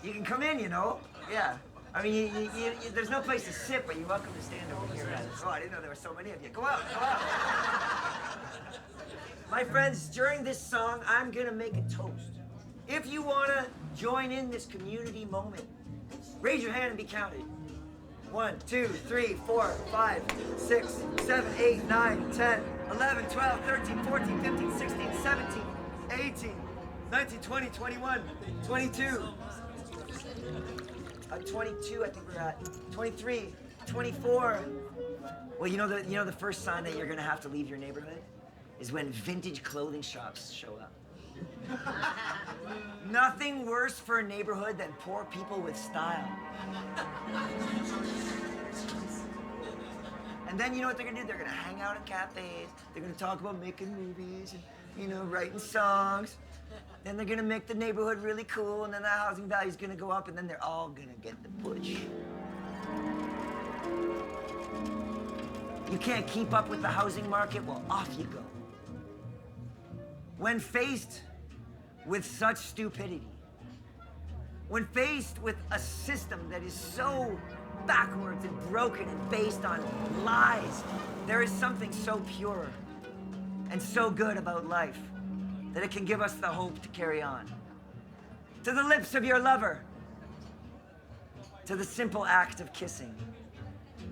You can come in, you know? Yeah. I mean, there's no place to sit, but you're welcome to stand over here. Oh, I didn't know there were so many of you. Go out, go out. My friends, during this song, I'm gonna make a toast. If you wanna join in this community moment, raise your hand and be counted. 1, 2, 3, 4, 5, 6, 7, 8, 9, 10, 11, 12, 13, 14, 15, 16, 17, 18, 19, 20, 21, 22. 22, I think we're at. 23, 24. Well, you know the first sign that you're gonna have to leave your neighborhood is when vintage clothing shops show up. Nothing worse for a neighborhood than poor people with style. And then you know what they're gonna do? They're gonna hang out in cafes. They're gonna talk about making movies and, writing songs. Then they're gonna make the neighborhood really cool, and then the housing value's gonna go up, and then they're all gonna get the push. You can't keep up with the housing market? Well, off you go. When faced with such stupidity, when faced with a system that is so backwards and broken and based on lies, there is something so pure and so good about life that it can give us the hope to carry on. To the lips of your lover, to the simple act of kissing,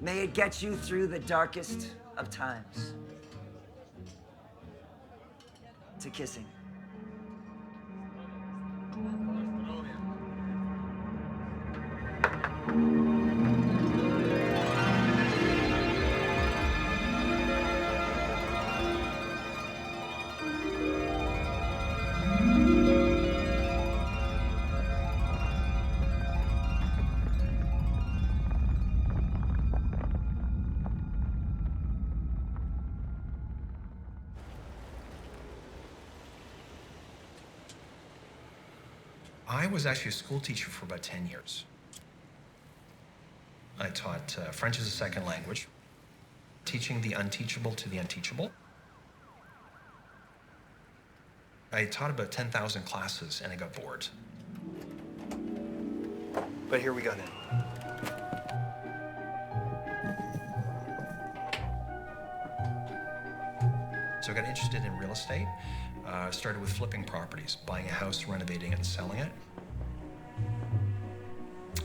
may it get you through the darkest of times. To kissing. I was actually a school teacher for about 10 years. I taught French as a second language, teaching the unteachable to the unteachable. I taught about 10,000 classes and I got bored. But here we go now. So I got interested in real estate. Started with flipping properties, buying a house, renovating it, and selling it.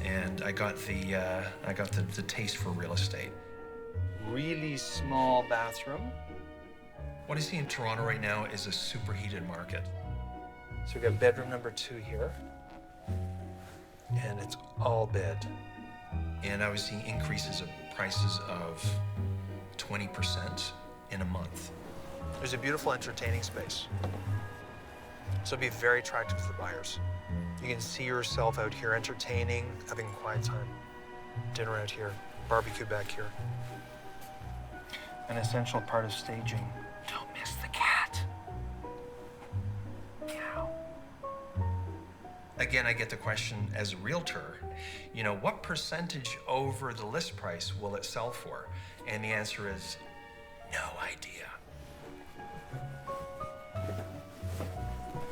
And I got the taste for real estate. Really small bathroom. What I see in Toronto right now is a superheated market. So we got bedroom number 2 here, and it's all bed. And I was seeing increases of prices of 20% in a month. There's a beautiful entertaining space. So it'll be very attractive to the buyers. You can see yourself out here entertaining, having a quiet time. Dinner out here, barbecue back here. An essential part of staging. Don't miss the cat. Meow. Again, I get the question as a realtor, what percentage over the list price will it sell for? And the answer is no idea.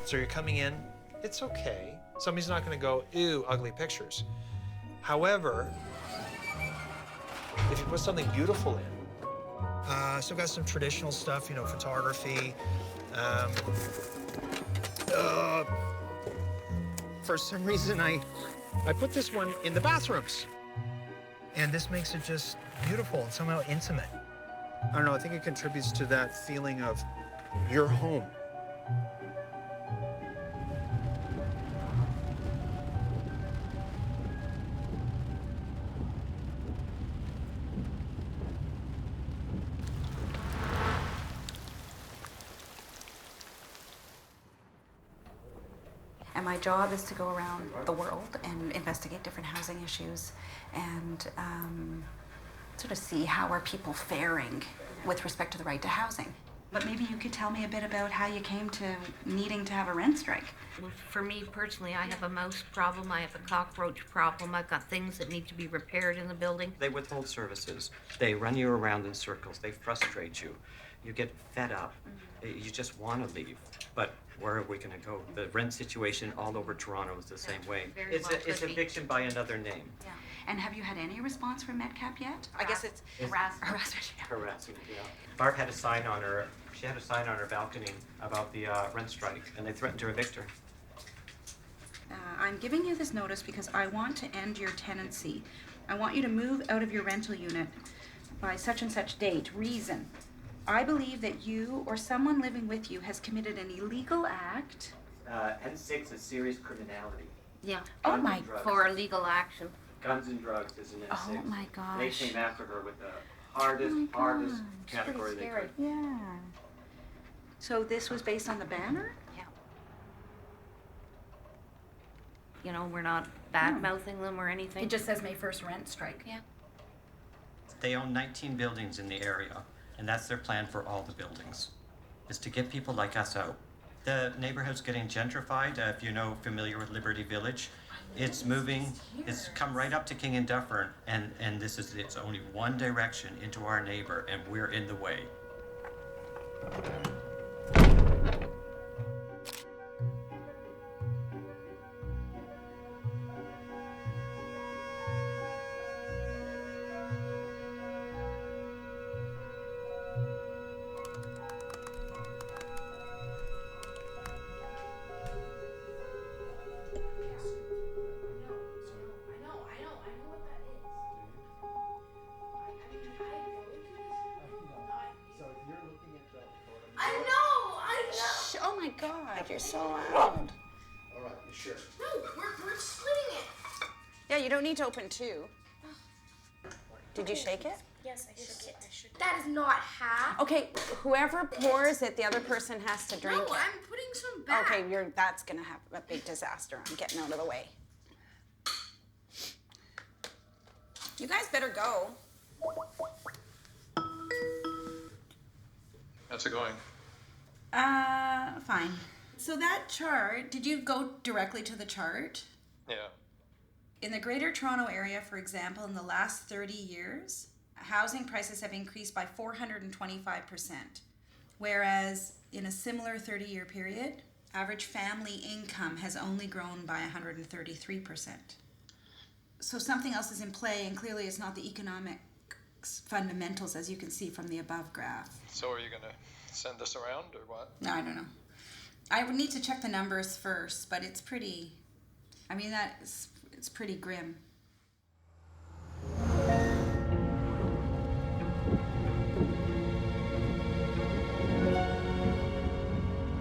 So you're coming in, it's okay. Somebody's not gonna go, ew, ugly pictures. However, if you put something beautiful in, so I've got some traditional stuff, photography. For some reason, I put this one in the bathrooms. And this makes it just beautiful and somehow intimate. I don't know, I think it contributes to that feeling of your home. And my job is to go around the world and investigate different housing issues and sort of see how are people faring with respect to the right to housing. But maybe you could tell me a bit about how you came to needing to have a rent strike. Well, for me personally, I have a mouse problem, I have a cockroach problem, I've got things that need to be repaired in the building. They withhold services. They run you around in circles. They frustrate you. You get fed up. You just want to leave. But where are we going to go? The rent situation all over Toronto is the same way. very It's well it's could be. eviction by another name. Yeah. And have you had any response from Metcalf yet? I guess it's Harassment. harassment. Yeah. Harassing, yeah. Barb had a sign on her. She had a sign on her balcony about the rent strike, and they threatened to evict her. I'm giving you this notice because I want to end your tenancy. I want you to move out of your rental unit by such and such date. Reason: I believe that you or someone living with you has committed an illegal act. N6 is serious criminality. Yeah. Oh my- Drugs. For legal action. Guns and drugs is an N6. Oh my They gosh. came after her with the hardest Oh my hardest gosh. category they could. Yeah. So this was based on the banner? Yeah. You know, we're not bad-mouthing them or anything. It just says May 1st rent strike. Yeah. They own 19 buildings in the area, and that's their plan for all the buildings, is to get people like us out. The neighborhood's getting gentrified. If you know, familiar with Liberty Village, it's moving. It's come right up to King and Dufferin, and it's only one direction into our neighbor, and we're in the way. Shh, oh my God, you're so loud. All right, you sure? No, we're splitting it. Yeah, you don't need to open two. Did you shake it? Yes, I shook it. That is not half. Okay, whoever pours it, the other person has to drink No, it. I'm putting some back. Okay, that's gonna have a big disaster. I'm getting out of the way. You guys better go. How's it going? Fine. So that chart, did you go directly to the chart? Yeah. In the Greater Toronto Area, for example, in the last 30 years, housing prices have increased by 425%, whereas in a similar 30-year period, average family income has only grown by 133%. So something else is in play, and clearly it's not the economic fundamentals, as you can see from the above graph. So are you gonna send us around or what? No, I don't know. I would need to check the numbers first, but it's pretty, it's pretty grim.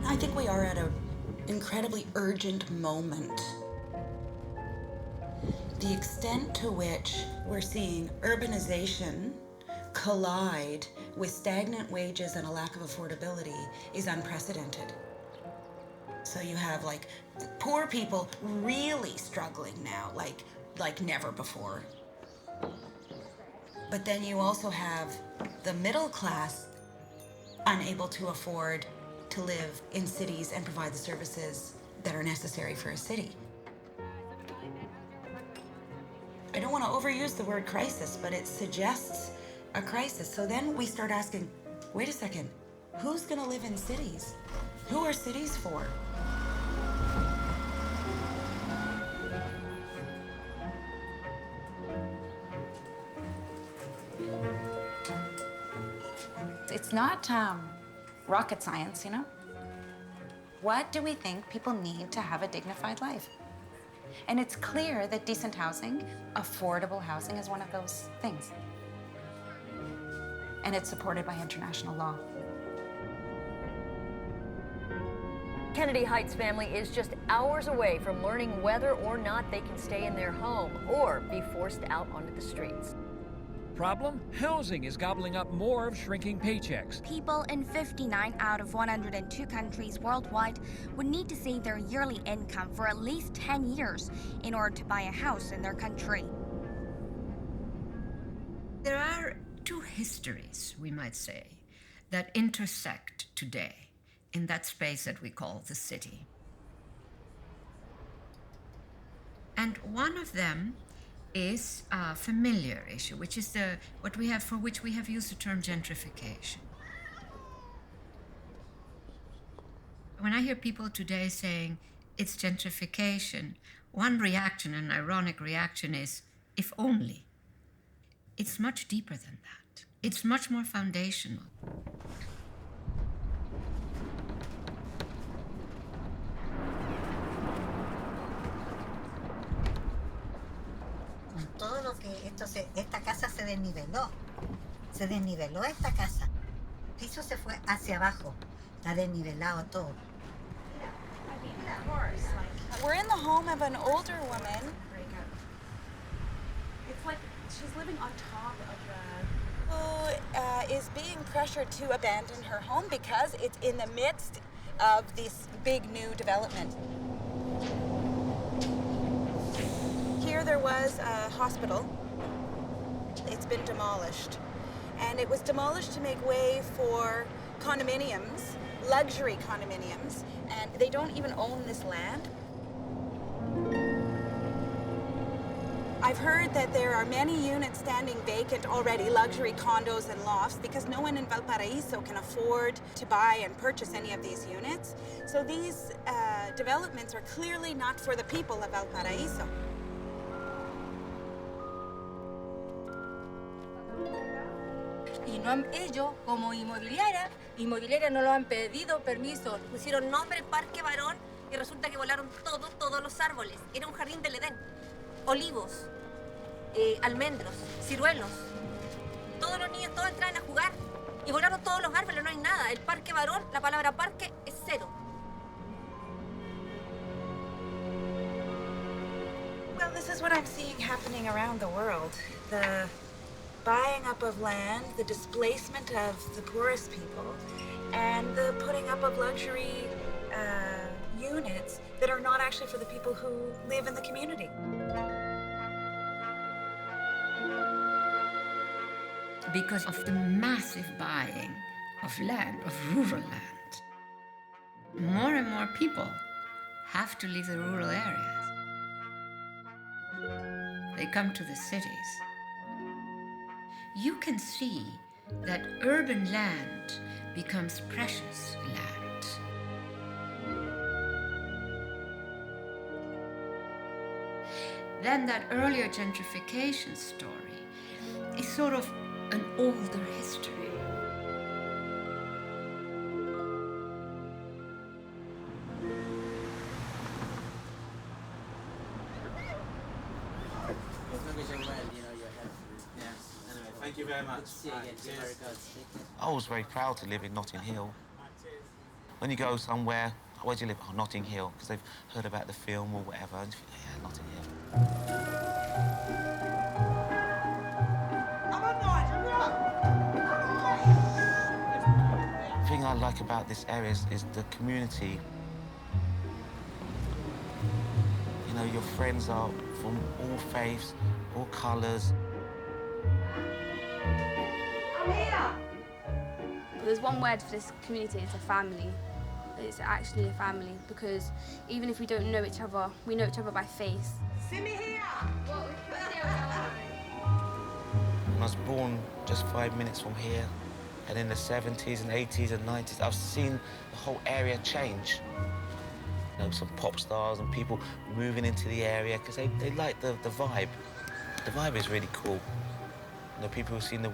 I think we are at an incredibly urgent moment. The extent to which we're seeing urbanization collide with stagnant wages and a lack of affordability is unprecedented. So you have poor people really struggling now, like never before. But then you also have the middle class unable to afford to live in cities and provide the services that are necessary for a city. I don't want to overuse the word crisis, but it suggests a crisis. So then we start asking, wait a second, who's going to live in cities? Who are cities for? It's not rocket science, you know? What do we think people need to have a dignified life? And it's clear that decent housing, affordable housing, is one of those things. And it's supported by international law. Kennedy Heights family is just hours away from learning whether or not they can stay in their home or be forced out onto the streets. Problem? Housing is gobbling up more of shrinking paychecks. People in 59 out of 102 countries worldwide would need to save their yearly income for at least 10 years in order to buy a house in their country. There are two histories, we might say. that intersect today in that space that we call the city. And one of them is a familiar issue, which is for which we have used the term gentrification. When I hear people today saying it's gentrification, one reaction, an ironic reaction, is if only. It's much deeper than that. It's much more foundational. Con todo lo que esta casa se desniveló esta casa. El piso se fue hacia abajo, está desnivelado todo. We're in the home of an older woman. It's like she's living on top of who is being pressured to abandon her home because it's in the midst of this big new development. Here there was a hospital. It's been demolished. And it was demolished to make way for condominiums, luxury condominiums, and they don't even own this land. I've heard that there are many units standing vacant already, luxury condos and lofts, because no one in Valparaiso can afford to buy and purchase any of these units. So these developments are clearly not for the people of Valparaiso. Y no han, ellos, como inmobiliaria no lo han pedido permiso. Pusieron nombre Parque Barón y resulta que volaron todos los árboles. Era un jardín del Edén. Olivos, almendros, ciruelos. Todos los niños, todos entraban a jugar y volaron todos los árboles, no hay nada. El Parque Barón, la palabra parque es cero. Well, this is what I'm seeing happening around the world. The buying up of land, the displacement of the poorest people, and the putting up of luxury units that are not actually for the people who live in the community. Because of the massive buying of land, of rural land, more and more people have to leave the rural areas. They come to the cities. You can see that urban land becomes precious land. Then that earlier gentrification story is sort of an older history. Thank you very much. I was very proud to live in Notting Hill. When you go somewhere, where do you live? Oh, Notting Hill, because they've heard about the film or whatever. And you think, yeah, Notting Hill. The thing I like about this area is the community. You know, your friends are from all faiths, all colours. There's one word for this community, it's a family. It's actually a family because even if we don't know each other, we know each other by face. I was born just 5 minutes from here, and in the 70s and 80s and 90s, I've seen the whole area change. You know, some pop stars and people moving into the area because they like the vibe. The vibe is really cool. You know, people who've seen the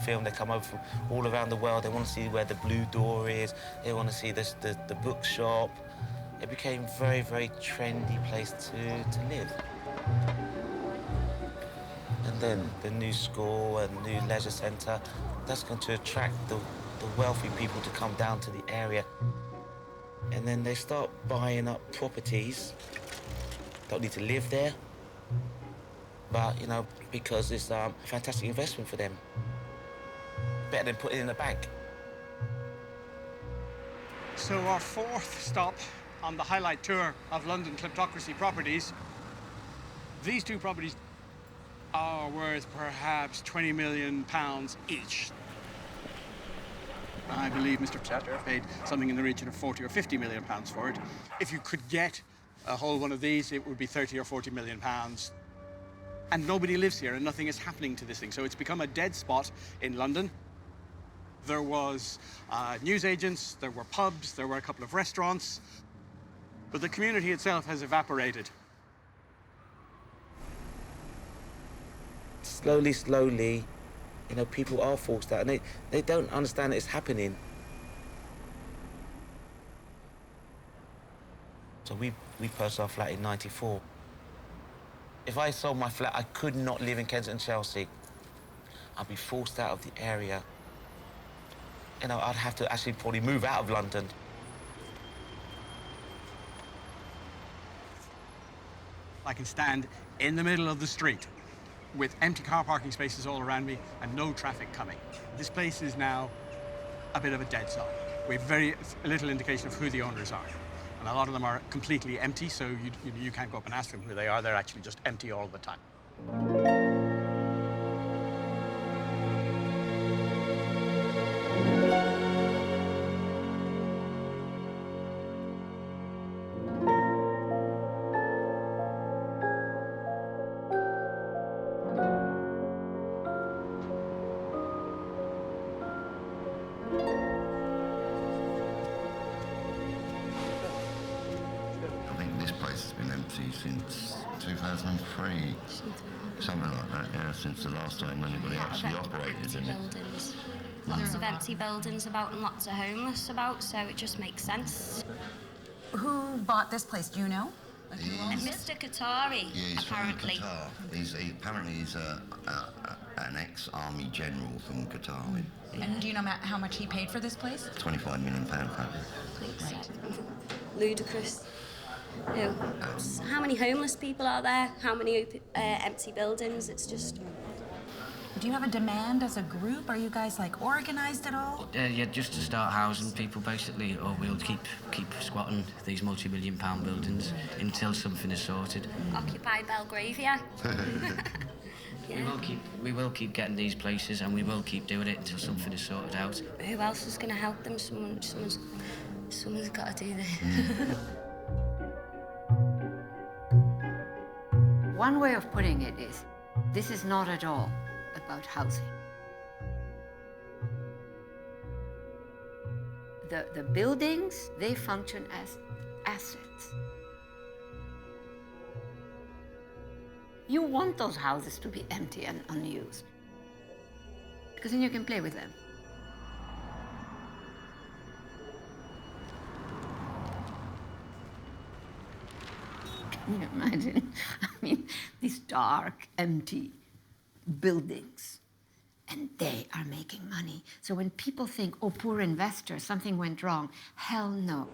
film, they come over from all around the world. They want to see where the Blue Door is. They want to see the bookshop. It became a very, very trendy place to live. And then the new school and new leisure centre, that's going to attract the wealthy people to come down to the area. And then they start buying up properties. Don't need to live there. But, you know, because it's a fantastic investment for them. Better than putting it in the bank. So our fourth stop on the highlight tour of London kleptocracy properties. These two properties are worth perhaps £20 million each. I believe Mr. Chapter paid something in the region of 40 or 50 million pounds for it. If you could get a whole one of these, it would be 30 or 40 million pounds. And nobody lives here and nothing is happening to this thing. So it's become a dead spot in London. There was newsagents, there were pubs, there were a couple of restaurants, but the community itself has evaporated. Slowly, you know, people are forced out, and they don't understand that it's happening. So we purchased our flat in '94. If I sold my flat, I could not live in Kensington, Chelsea. I'd be forced out of the area. You know, I'd have to actually probably move out of London. I can stand in the middle of the street with empty car parking spaces all around me and no traffic coming. This place is now a bit of a dead zone. We have very little indication of who the owners are. And a lot of them are completely empty, so you can't go up and ask them who they are. They're actually just empty all the time. Since 2003, something like that, yeah, since the last time anybody actually operated in it. Lots of empty buildings about and lots of homeless about, so it just makes sense. Who bought this place, do you know? Mr. Qatari, Yeah, he's apparently. from Qatar. Apparently he's an ex-army general from Qatar. And do you know how much he paid for this place? £25 million package. Right. Ludicrous. Who? How many homeless people are there? How many empty buildings? It's just... Do you have a demand as a group? Are you guys, like, organised at all? Yeah, just to start housing people, basically, or we'll keep squatting these multi-million-pound buildings until something is sorted. Occupy Belgravia. Yeah. We will keep getting these places, and we will keep doing it until something is sorted out. Who else is going to help them? Someone's got to do this. One way of putting it is, this is not at all about housing. The buildings, they function as assets. You want those houses to be empty and unused, because then you can play with them. Can you imagine? I mean, these dark, empty buildings, and they are making money. So when people think, oh, poor investors, something went wrong, hell no.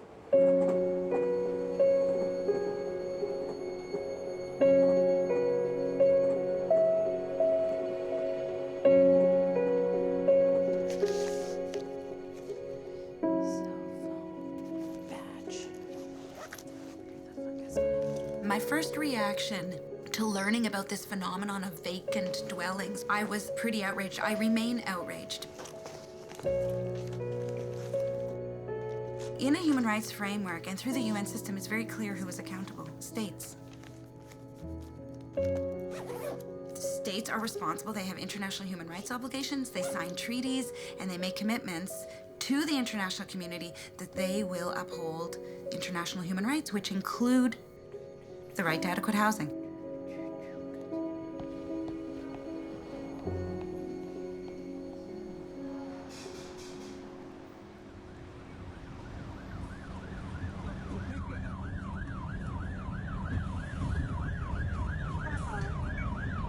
My first reaction to learning about this phenomenon of vacant dwellings, I was pretty outraged. I remain outraged. In a human rights framework and through the UN system, it's very clear who is accountable. States. States are responsible. They have international human rights obligations. They sign treaties and they make commitments to the international community that they will uphold international human rights, which include the right to adequate housing.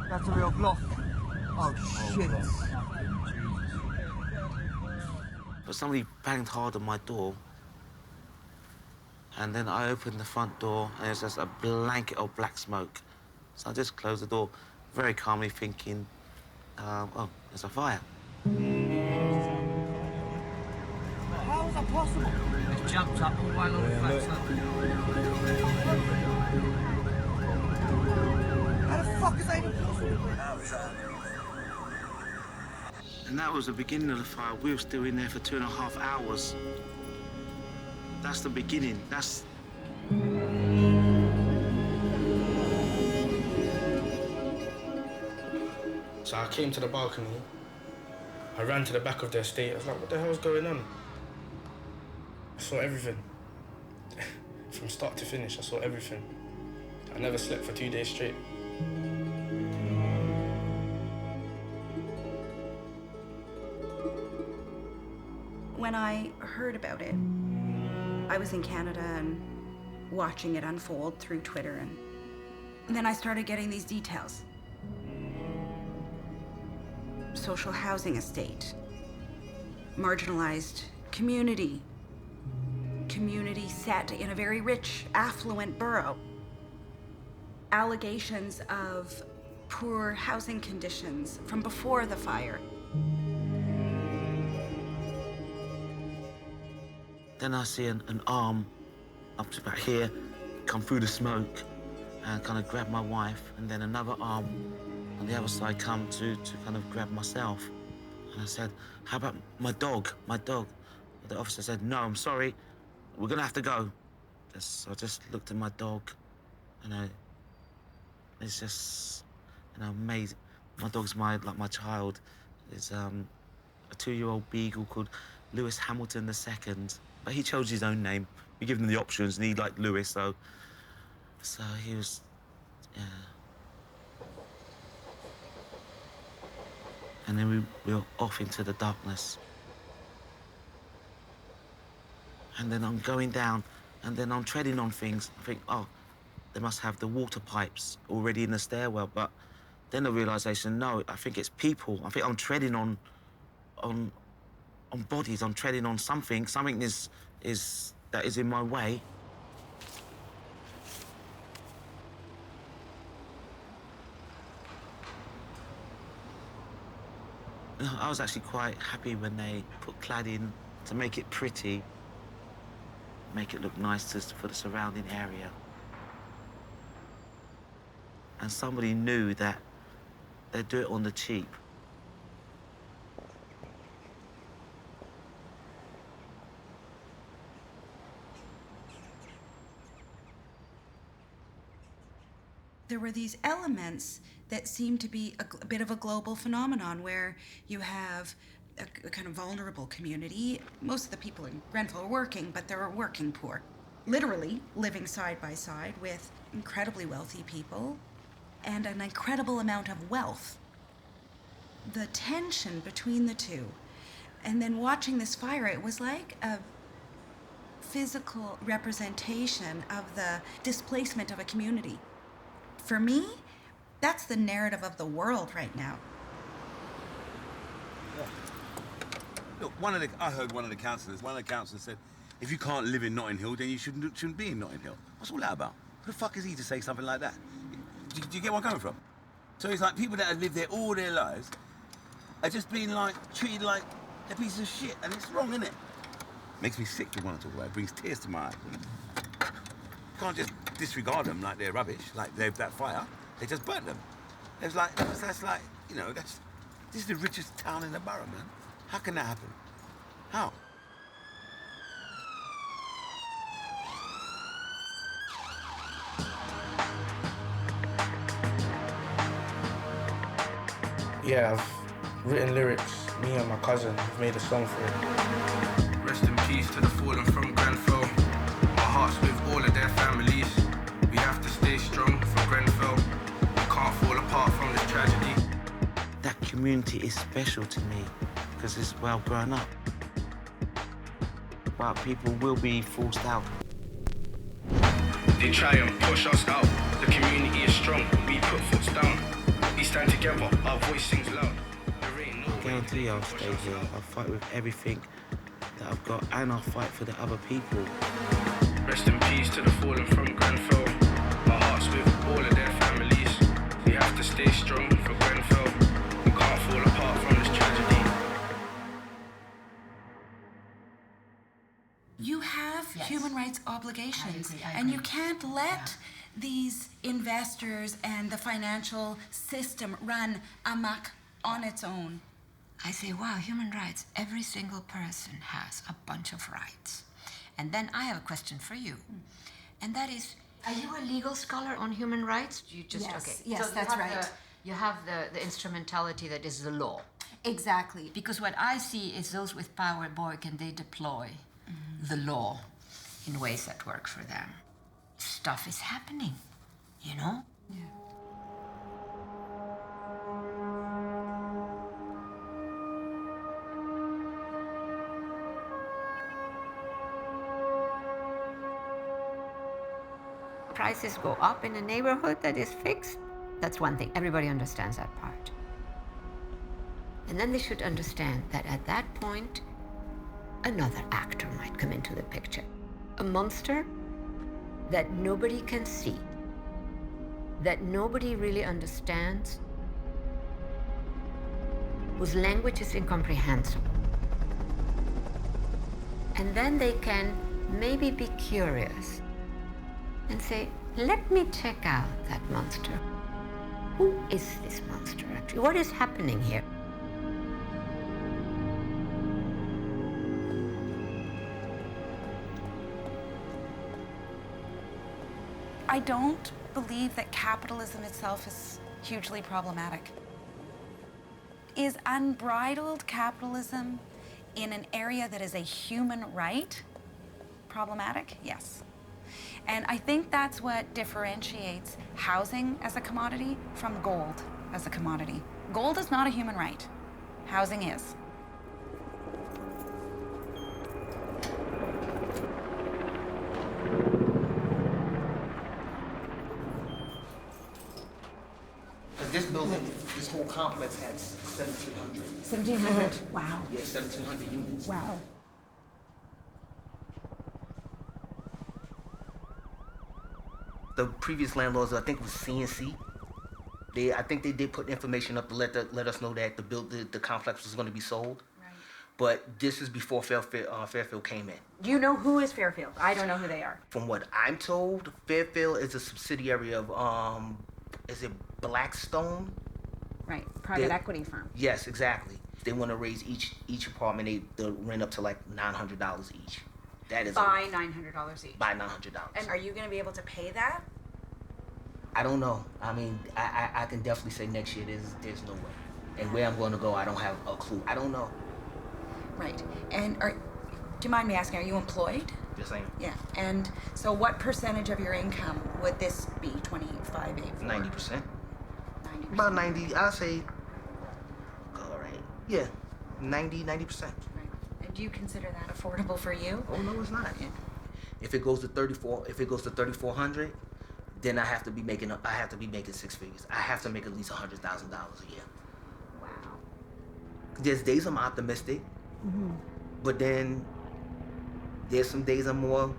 That's a real bluff. Oh, shit. But somebody banged hard on my door, and then I opened the front door, and there's just a blanket of black smoke. So I just closed the door, very calmly thinking, oh, there's a fire. How is that possible? It's jumped up all the way along the flats. How the fuck is that even possible? And that was the beginning of the fire. We were still in there for 2.5 hours. That's the beginning. That's... So I came to the balcony. I ran to the back of the estate. I was like, what the hell's going on? I saw everything. From start to finish, I saw everything. I never slept for 2 days straight. When I heard about it, I was in Canada and watching it unfold through Twitter, and then I started getting these details. Social housing estate, marginalized community set in a very rich, affluent borough. Allegations of poor housing conditions from before the fire. Then I see an arm up to about here come through the smoke and kind of grab my wife, and then another arm on the other side come to kind of grab myself. And I said, how about my dog, my dog? The officer said, no, I'm sorry, we're gonna have to go. So I just looked at my dog, and it's just, amazing. My dog's my child. It's a 2-year-old beagle called Lewis Hamilton II. But he chose his own name. We give him the options, and he liked Lewis, so he was, yeah. And then we were off into the darkness. And then I'm going down, and then I'm treading on things. I think, oh, they must have the water pipes already in the stairwell. But then the realization, no, I think it's people. I think I'm treading on bodies. I'm treading on something. Something that is in my way. I was actually quite happy when they put cladding to make it pretty, make it look nice for the surrounding area. And somebody knew that they'd do it on the cheap. There were these elements that seemed to be a bit of a global phenomenon where you have a kind of vulnerable community. Most of the people in Grenfell are working, but they're working poor. Literally living side by side with incredibly wealthy people and an incredible amount of wealth. The tension between the two. And then watching this fire, it was like a physical representation of the displacement of a community. For me, that's the narrative of the world right now. Look, I heard one of the councillors said, if you can't live in Notting Hill, then you shouldn't be in Notting Hill. What's all that about? Who the fuck is he to say something like that? Do you get where I'm coming from? So it's like people that have lived there all their lives are just being treated like a piece of shit, and it's wrong, isn't it? Makes me sick to want to talk about it. It brings tears to my eyes. You can't just disregard them like they're rubbish, like that fire. They just burnt them. It's like, that's like, this is the richest town in the borough, man. How can that happen? How? Yeah, I've written lyrics. Me and my cousin have made a song for it. Rest in peace to the fallen from Grenfell. My heart's with all of their families. We have to stay strong for Grenfell. We can't fall apart from this tragedy. That community is special to me because it's well grown up. But people will be forced out. They try and push us out. The community is strong. We put foots down. We stand together. Our voice sings loud. I guarantee I'll stay here. I'll fight with everything that I've got, and I'll fight for the other people. Rest in peace to the fallen from Grenfell. My heart's with all of their families. We have to stay strong for Grenfell. We can't fall apart from this tragedy. You have human rights obligations, and you can't let these investors and the financial system run amok on its own. I say, wow, human rights, every single person has a bunch of rights. And then I have a question for you. And that is, are you a legal scholar on human rights? You just, Yes, okay. yes, So that's right. You have the instrumentality that is the law. Exactly. Because what I see is those with power, boy, can they deploy the law in ways that work for them. Stuff is happening, you know? Yeah. Prices go up in a neighborhood that is fixed, that's one thing. Everybody understands that part. And then they should understand that at that point, another actor might come into the picture. A monster that nobody can see, that nobody really understands, whose language is incomprehensible. And then they can maybe be curious and say, let me check out that monster. Who is this monster actually? What is happening here? I don't believe that capitalism itself is hugely problematic. Is unbridled capitalism in an area that is a human right problematic? Yes. And I think that's what differentiates housing as a commodity from gold as a commodity. Gold is not a human right. Housing is. This building, this whole complex had 1,700. 1,700? Wow. Yeah, 1,700 units. Wow. The previous landlords, I think it was CNC. I think they did put information up to let us know that the complex was going to be sold. Right. But this is before Fairfield came in. Do you know who is Fairfield? I don't know who they are. From what I'm told, Fairfield is a subsidiary of is it Blackstone? Right, private equity firm. Yes, exactly. They want to raise each apartment, they rent up to like $900 each. That is By $900 each. By $900. And are you going to be able to pay that? I don't know. I mean, I can definitely say next year there's no way. And where I'm going to go, I don't have a clue. I don't know. Right. And do you mind me asking, are you employed? Yes, I am. Yeah. And so what percentage of your income would this be, 25.8? 90%. About 90, I'll say, all right. Yeah, 90%. Right. And do you consider that affordable for you? Oh, no, it's not. If it goes to 3,400, then I have to be making six figures. I have to make at least $100,000 a year. Wow. There's days I'm optimistic, but then there's some days I'm more.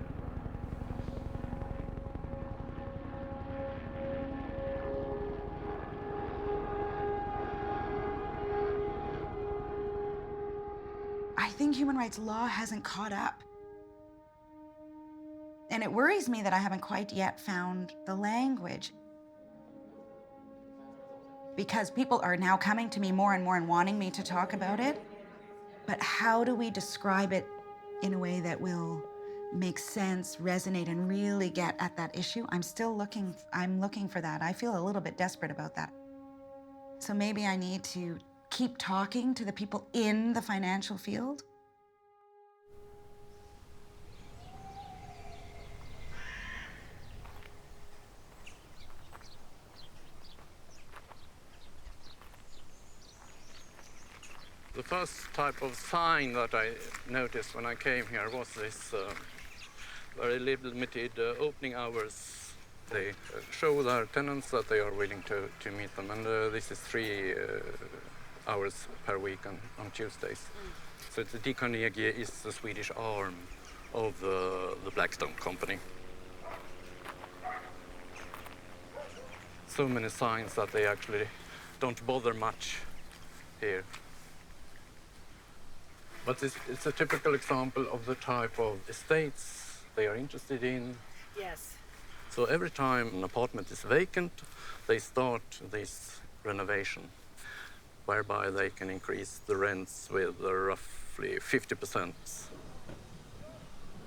I think human rights law hasn't caught up. And it worries me that I haven't quite yet found the language. Because people are now coming to me more and more and wanting me to talk about it. But how do we describe it in a way that will make sense, resonate, and really get at that issue? I'm looking for that. I feel a little bit desperate about that. So maybe I need to keep talking to the people in the financial field. The first type of sign that I noticed when I came here was this very limited opening hours. They show their tenants that they are willing to meet them, and this is 3 hours per week on Tuesdays. So the D. Carnegie is the Swedish arm of the Blackstone company. So many signs that they actually don't bother much here. But it's a typical example of the type of estates they are interested in. Yes. So every time an apartment is vacant, they start this renovation. whereby they can increase the rents with roughly 50%.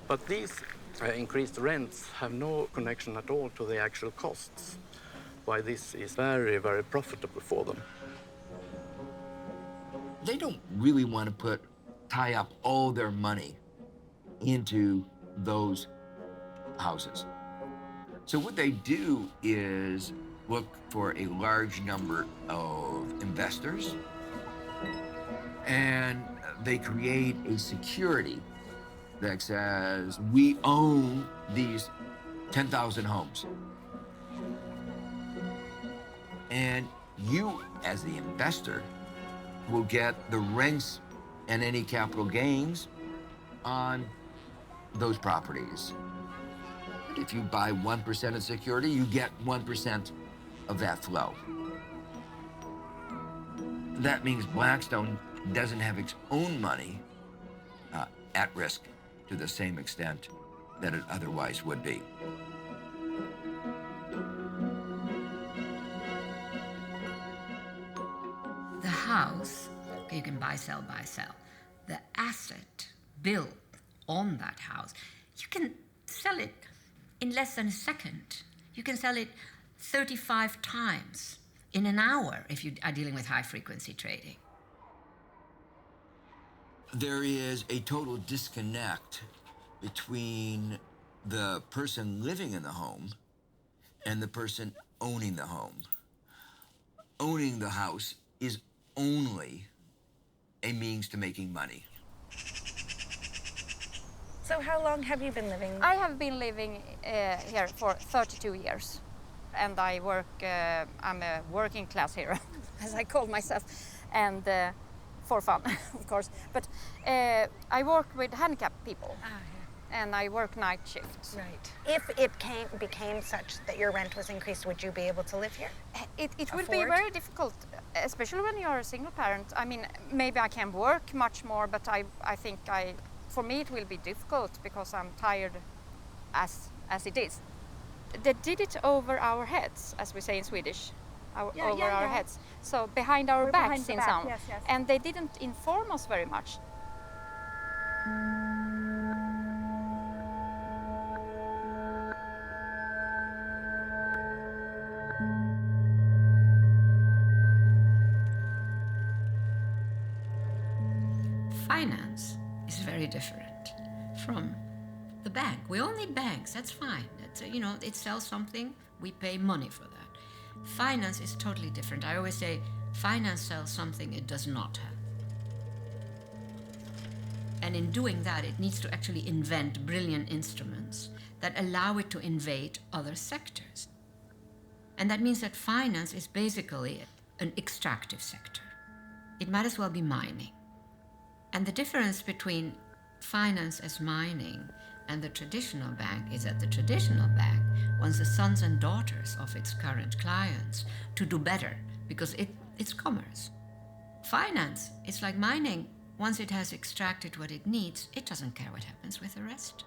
But these increased rents have no connection at all to the actual costs, why this is very, very profitable for them. They don't really want to tie up all their money into those houses. So what they do is look for a large number of investors, and they create a security that says, we own these 10,000 homes. And you, as the investor, will get the rents and any capital gains on those properties. And if you buy 1% of security, you get 1% of that flow. That means Blackstone doesn't have its own money at risk to the same extent that it otherwise would be. The house, you can buy, sell, buy, sell. The asset built on that house, you can sell it in less than a second. You can sell it 35 times in an hour if you are dealing with high-frequency trading. There is a total disconnect between the person living in the home and the person owning the home. Owning the house is only a means to making money. So how long have you been living? I have been living here for 32 years. And I work, I'm a working class hero, as I call myself, and for fun, of course. But I work with handicapped people, and I work night shifts. Right. If it became such that your rent was increased, would you be able to live here? It would be very difficult, especially when you're a single parent. I mean, maybe I can work much more, but I think for me it will be difficult because I'm tired as it is. They did it over our heads, as we say in Swedish, over our heads. So behind our backs in some. Yes. And they didn't inform us very much. Finance is very different from the bank. We all need banks, that's fine. That's, it sells something, we pay money for that. Finance is totally different. I always say finance sells something it does not have. And in doing that, it needs to actually invent brilliant instruments that allow it to invade other sectors. And that means that finance is basically an extractive sector. It might as well be mining. And the difference between finance as mining and the traditional bank is that the traditional bank wants the sons and daughters of its current clients to do better because it's commerce. Finance is like mining. Once it has extracted what it needs, it doesn't care what happens with the rest.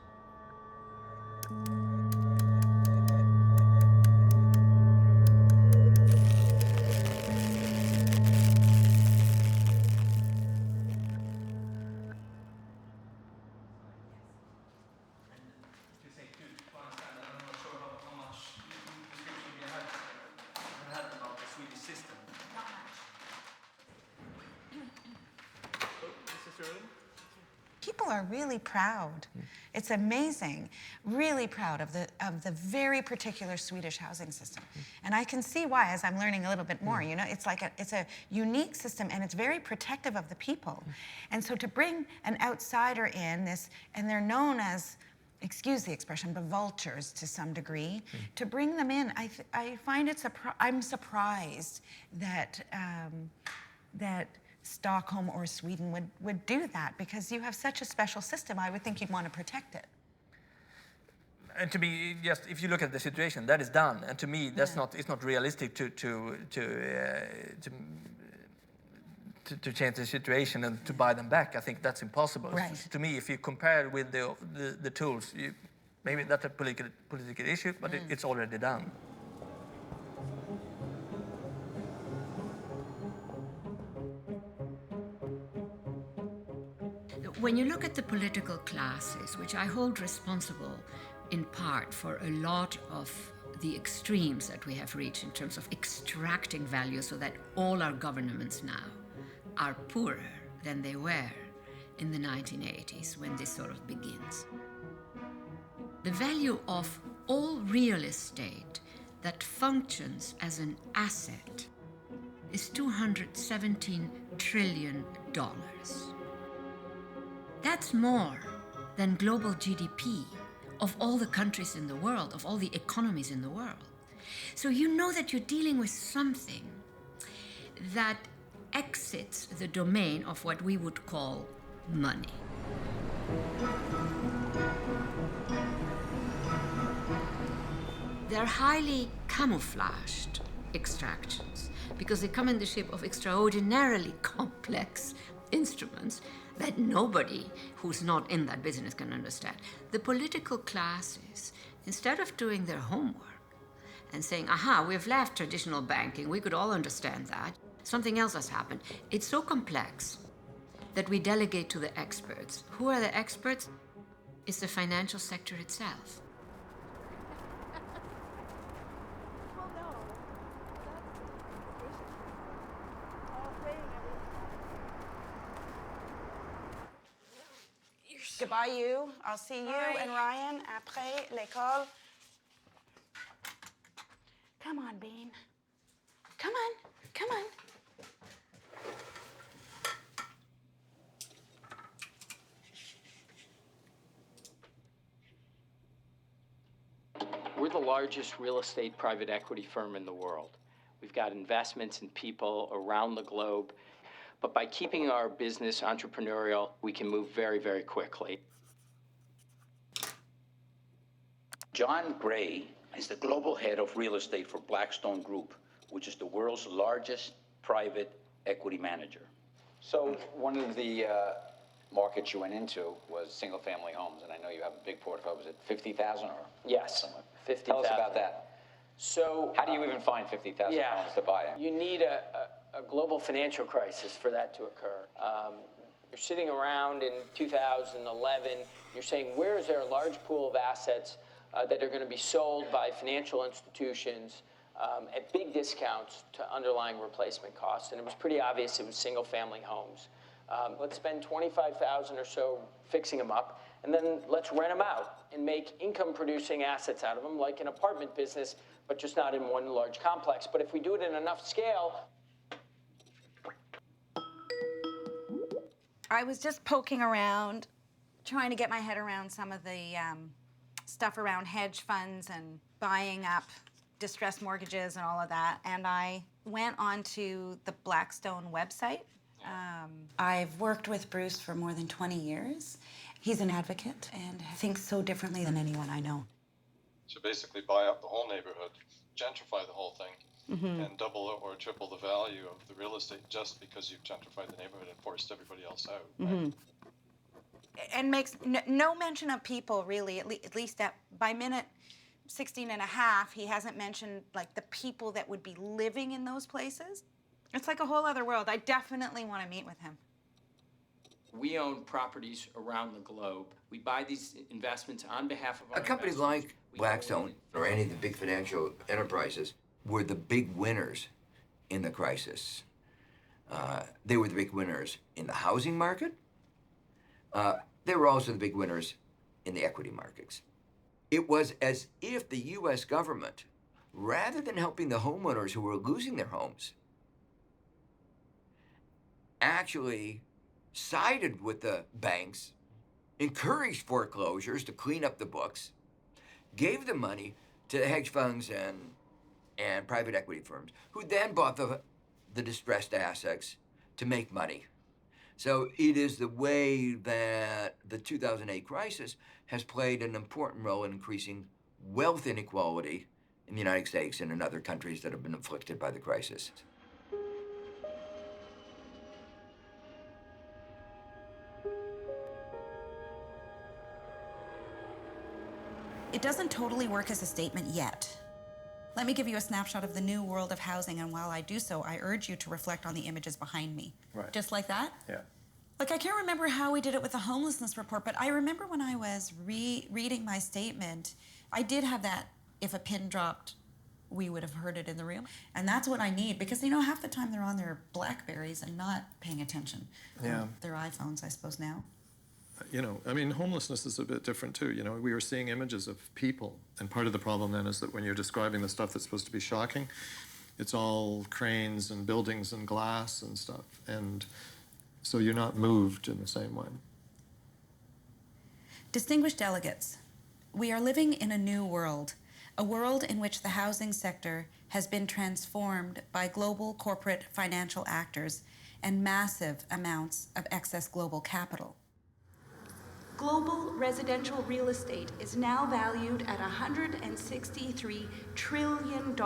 People are really proud. It's amazing, really proud of the very particular Swedish housing system. And I can see why as I'm learning a little bit more. It's a unique system and it's very protective of the people. And so to bring an outsider in this, and they're known as, excuse the expression, but vultures to some degree, to bring them in, I find I'm surprised that Stockholm or Sweden would do that, because you have such a special system. I would think you'd want to protect it. And to me, just if you look at the situation, that is done. And to me, that's it's not realistic to change the situation and to buy them back. I think that's impossible. Right. To me, if you compare with the tools, maybe that's a political issue, but it's already done. When you look at the political classes, which I hold responsible in part for a lot of the extremes that we have reached in terms of extracting value so that all our governments now are poorer than they were in the 1980s when this sort of begins. The value of all real estate that functions as an asset is $217 trillion. That's more than global GDP of all the countries in the world, of all the economies in the world. So you know that you're dealing with something that exits the domain of what we would call money. They're highly camouflaged extractions because they come in the shape of extraordinarily complex instruments that nobody who's not in that business can understand. The political classes, instead of doing their homework and saying, aha, we've left traditional banking, we could all understand that, something else has happened. It's so complex that we delegate to the experts. Who are the experts? It's the financial sector itself. Goodbye, you. I'll see you and Ryan après l'école. Come on, Bean. Come on. Come on. We're the largest real estate private equity firm in the world. We've got investments in people around the globe. But by keeping our business entrepreneurial, we can move very, very quickly. John Gray is the global head of real estate for Blackstone Group, which is the world's largest private equity manager. So one of the markets you went into was single-family homes, and I know you have a big portfolio. Was it 50,000 or? Yes, 50,000. Tell us about that. So how do you even find 50,000 homes to buy? You need a global financial crisis for that to occur. You're sitting around in 2011, you're saying, where is there a large pool of assets that are going to be sold by financial institutions at big discounts to underlying replacement costs? And it was pretty obvious it was single-family homes. Let's spend $25,000 or so fixing them up, and then let's rent them out and make income-producing assets out of them, like an apartment business, but just not in one large complex. But if we do it in enough scale, I was just poking around, trying to get my head around some of the stuff around hedge funds and buying up distressed mortgages and all of that. And I went onto the Blackstone website. I've worked with Bruce for more than 20 years. He's an advocate and thinks so differently than anyone I know. So basically buy up the whole neighborhood, gentrify the whole thing, and double or triple the value of the real estate just because you've gentrified the neighborhood and forced everybody else out. Right? And makes no mention of people, really, at least by minute 16 and a half, he hasn't mentioned like the people that would be living in those places. It's like a whole other world. I definitely want to meet with him. we own properties around the globe. We buy these investments on behalf of our A company investors. like Blackstone or any of the big financial enterprises were the big winners in the crisis. They were the big winners in the housing market. They were also the big winners in the equity markets. It was as if the U.S. government, rather than helping the homeowners who were losing their homes, actually sided with the banks, encouraged foreclosures to clean up the books, gave the money to the hedge funds and private equity firms, who then bought the distressed assets to make money. So it is the way that the 2008 crisis has played an important role in increasing wealth inequality in the United States and in other countries that have been afflicted by the crisis. It doesn't totally work as a statement yet. Let me give you a snapshot of the new world of housing, and while I do so, I urge you to reflect on the images behind me. Right. Just like that? Yeah. Like, I can't remember how we did it with the homelessness report, but I remember when I was reading my statement, I did have that, if a pin dropped, we would have heard it in the room. And that's what I need, because, you know, half the time they're on their Blackberries and not paying attention. Yeah. Or their iPhones, I suppose, now. You know, I mean, homelessness is a bit different too. You know, we were seeing images of people, and part of the problem then is that when you're describing the stuff that's supposed to be shocking, it's all cranes and buildings and glass and stuff, and so you're not moved in the same way. Distinguished delegates, we are living in a new world, a world in which the housing sector has been transformed by global corporate financial actors and massive amounts of excess global capital. Global residential real estate is now valued at $163 trillion,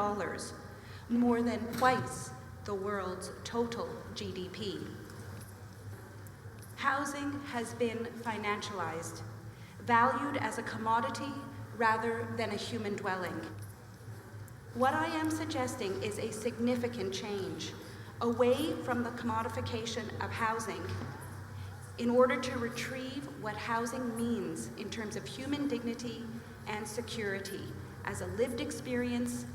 more than twice the world's total GDP. Housing has been financialized, valued as a commodity rather than a human dwelling. What I am suggesting is a significant change away from the commodification of housing in order to retrieve what housing means in terms of human dignity and security as a lived experience,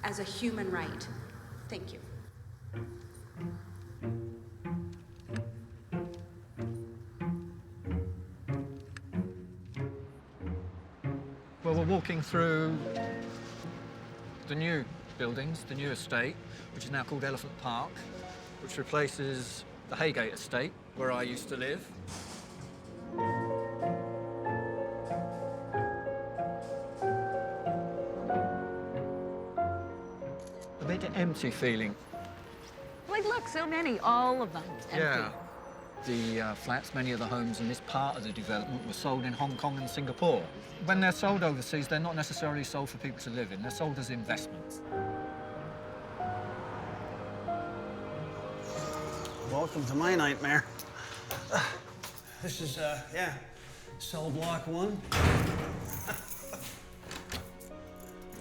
as a human right. Thank you. Well, we're walking through the new buildings, the new estate, which is now called Elephant Park, which replaces the Haygate estate, where I used to live. A bit empty feeling. Like, look, so many, all of them empty. Yeah. The flats, many of the homes in this part of the development were sold in Hong Kong and Singapore. When they're sold overseas, they're not necessarily sold for people to live in. They're sold as investments. Welcome to my nightmare. This is, yeah, cell block 1.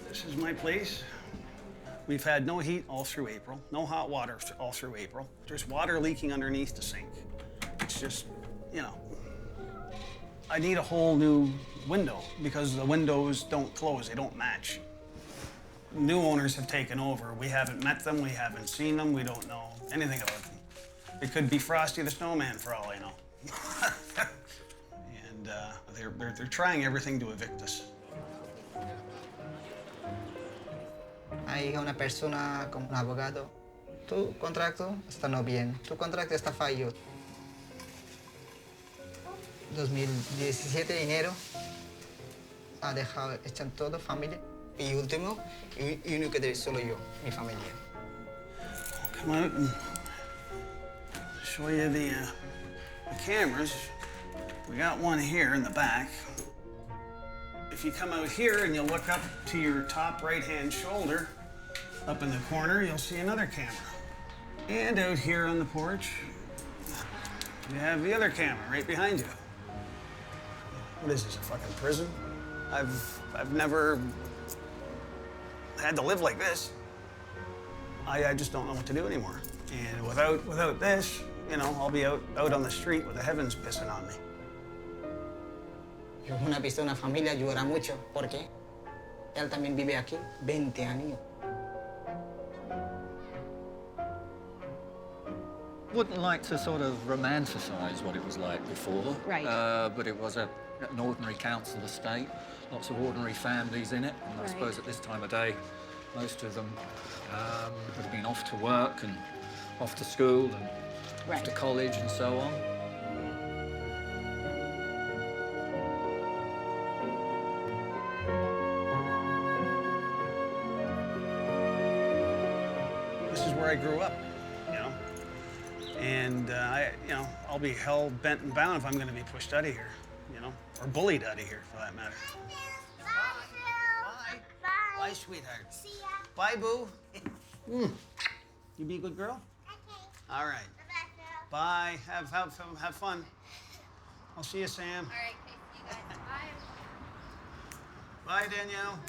This is my place. We've had no heat all through April, no hot water all through April. There's water leaking underneath the sink. It's just, you know, I need a whole new window because the windows don't close, they don't match. New owners have taken over. We haven't met them, we haven't seen them, we don't know anything about them. It could be Frosty the Snowman for all I know. And they're trying everything to evict us. Hay una persona como un abogado. Tu contrato está no bien. Tu contrato está fallo. 2017 enero ha dejado echan todo familia y último y único que solo yo, mi familia. Come out and show you the cameras. We got one here in the back. If you come out here and you look up to your top right-hand shoulder, up in the corner, you'll see another camera. And out here on the porch, you have the other camera right behind you. What is this, a fucking prison? I've never had to live like this. I just don't know what to do anymore. And without this, you know, I'll be out on the street with the heavens pissing on me. Yo una visto una familia llora mucho. ¿Por qué? Él también vive aquí 20 años. Wouldn't like to sort of romanticize what it was like before. Right. But it was an ordinary council estate, lots of ordinary families in it. And I suppose at this time of day, most of them would have been off to work and off to school and off to college and so on. This is where I grew up, you know? And I'll be hell-bent and bound if I'm gonna be pushed out of here, you know? Or bullied out of here, for that matter. Bye. Bye, sweetheart. See ya. Bye, boo. You be a good girl? Okay. All right. Bye. Have fun. I'll see you, Sam. All right, okay, see you guys. Bye. Bye, Danielle.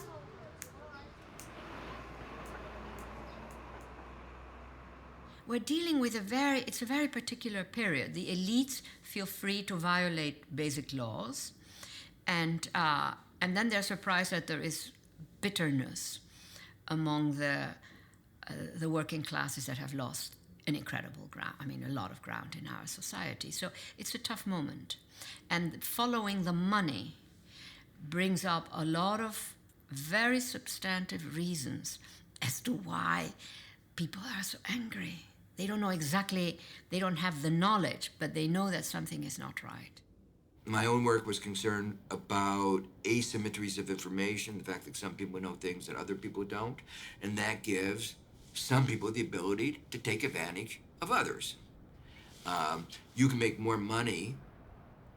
we're dealing with it's a very particular period. The elites feel free to violate basic laws, and then they're surprised that there is bitterness among the working classes that have lost an incredible ground, a lot of ground in our society. So it's a tough moment. And following the money brings up a lot of very substantive reasons as to why people are so angry. They don't know exactly, they don't have the knowledge, but they know that something is not right. My own work was concerned about asymmetries of information, the fact that some people know things that other people don't, and that gives some people the ability to take advantage of others. You can make more money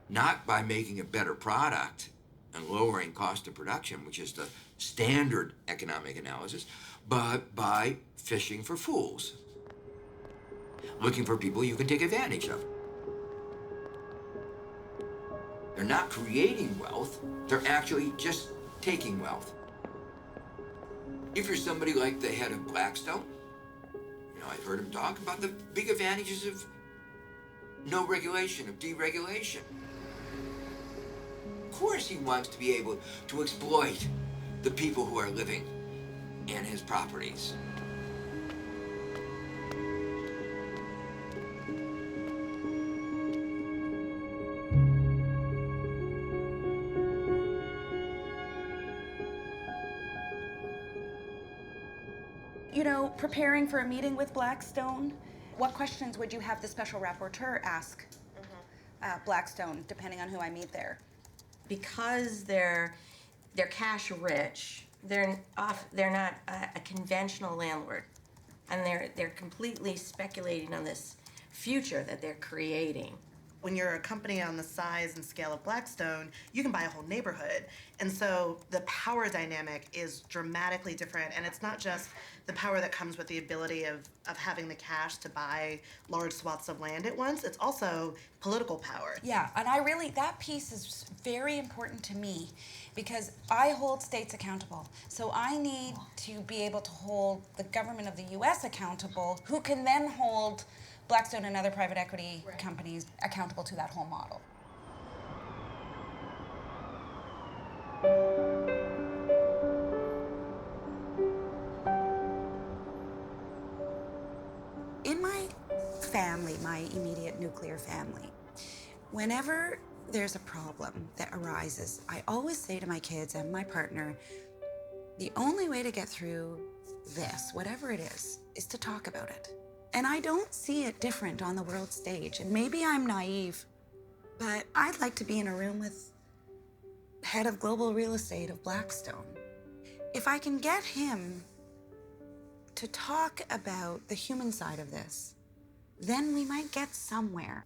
not by making a better product and lowering cost of production, which is the standard economic analysis, but by fishing for fools, looking for people you can take advantage of. They're not creating wealth, they're actually just taking wealth. If you're somebody like the head of Blackstone, I've heard him talk about the big advantages of no regulation, of deregulation. Of course he wants to be able to exploit the people who are living in his properties. Preparing for a meeting with Blackstone, what questions would you have the Special Rapporteur ask Blackstone, depending on who I meet there? Because they're cash rich, they're not a conventional landlord, and they're completely speculating on this future that they're creating. When you're a company on the size and scale of Blackstone, you can buy a whole neighborhood. And so the power dynamic is dramatically different. And it's not just the power that comes with the ability of having the cash to buy large swaths of land at once. It's also political power. Yeah, and that piece is very important to me because I hold states accountable. So I need to be able to hold the government of the US accountable, who can then hold Blackstone and other private equity companies accountable to that whole model. In my family, my immediate nuclear family, whenever there's a problem that arises, I always say to my kids and my partner, the only way to get through this, whatever it is to talk about it. And I don't see it different on the world stage. And maybe I'm naive, but I'd like to be in a room with head of global real estate of Blackstone. If I can get him to talk about the human side of this, then we might get somewhere.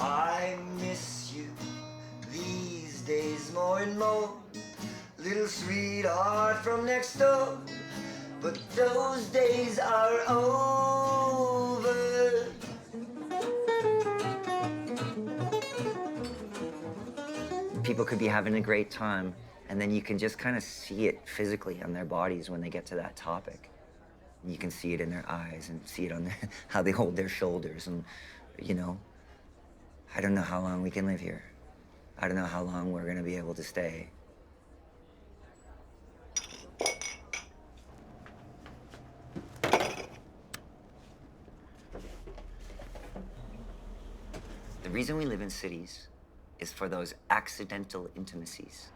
I miss you these days more and more, little sweetheart from next door, but those days are over. People could be having a great time, and then you can just kind of see it physically on their bodies when they get to that topic. You can see it in their eyes and see it on how they hold their shoulders, and I don't know how long we can live here. I don't know how long we're gonna be able to stay. The reason we live in cities is for those accidental intimacies.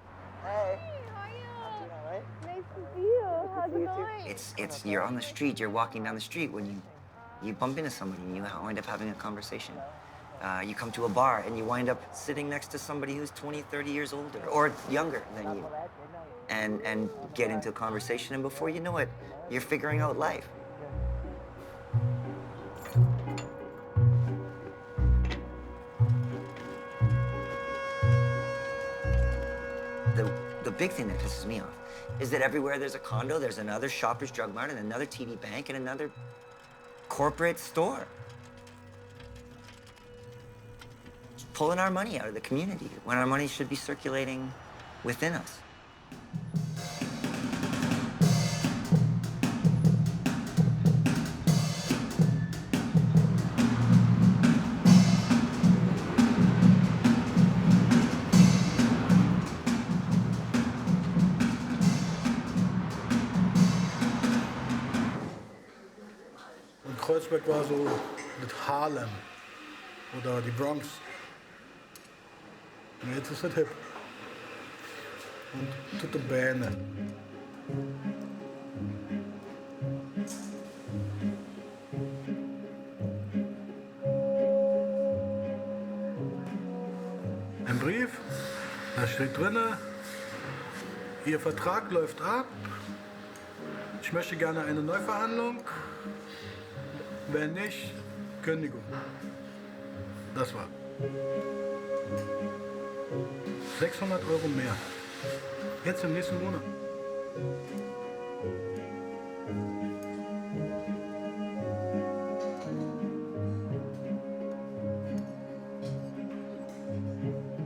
Hey. Nice to see you. How's it going? It's you're on the street, you're walking down the street when you bump into somebody and you wind up having a conversation. You come to a bar and you wind up sitting next to somebody who's 20, 30 years older or younger than you and get into a conversation, and before you know it, you're figuring out life. The big thing that pisses me off is that everywhere there's a condo, there's another Shoppers Drug Mart and another TD Bank and another corporate store. pulling our money out of the community when our money should be circulating within us. Und Kreuzberg war so mit Harlem oder die Bronx. Und jetzt ist es hip. Und tutto bene. Ein Brief, da steht drinne, Ihr Vertrag läuft ab. Ich möchte gerne eine Neuverhandlung. Wenn nicht, Kündigung. Das war. 600 € mehr. Jetzt im nächsten Monat.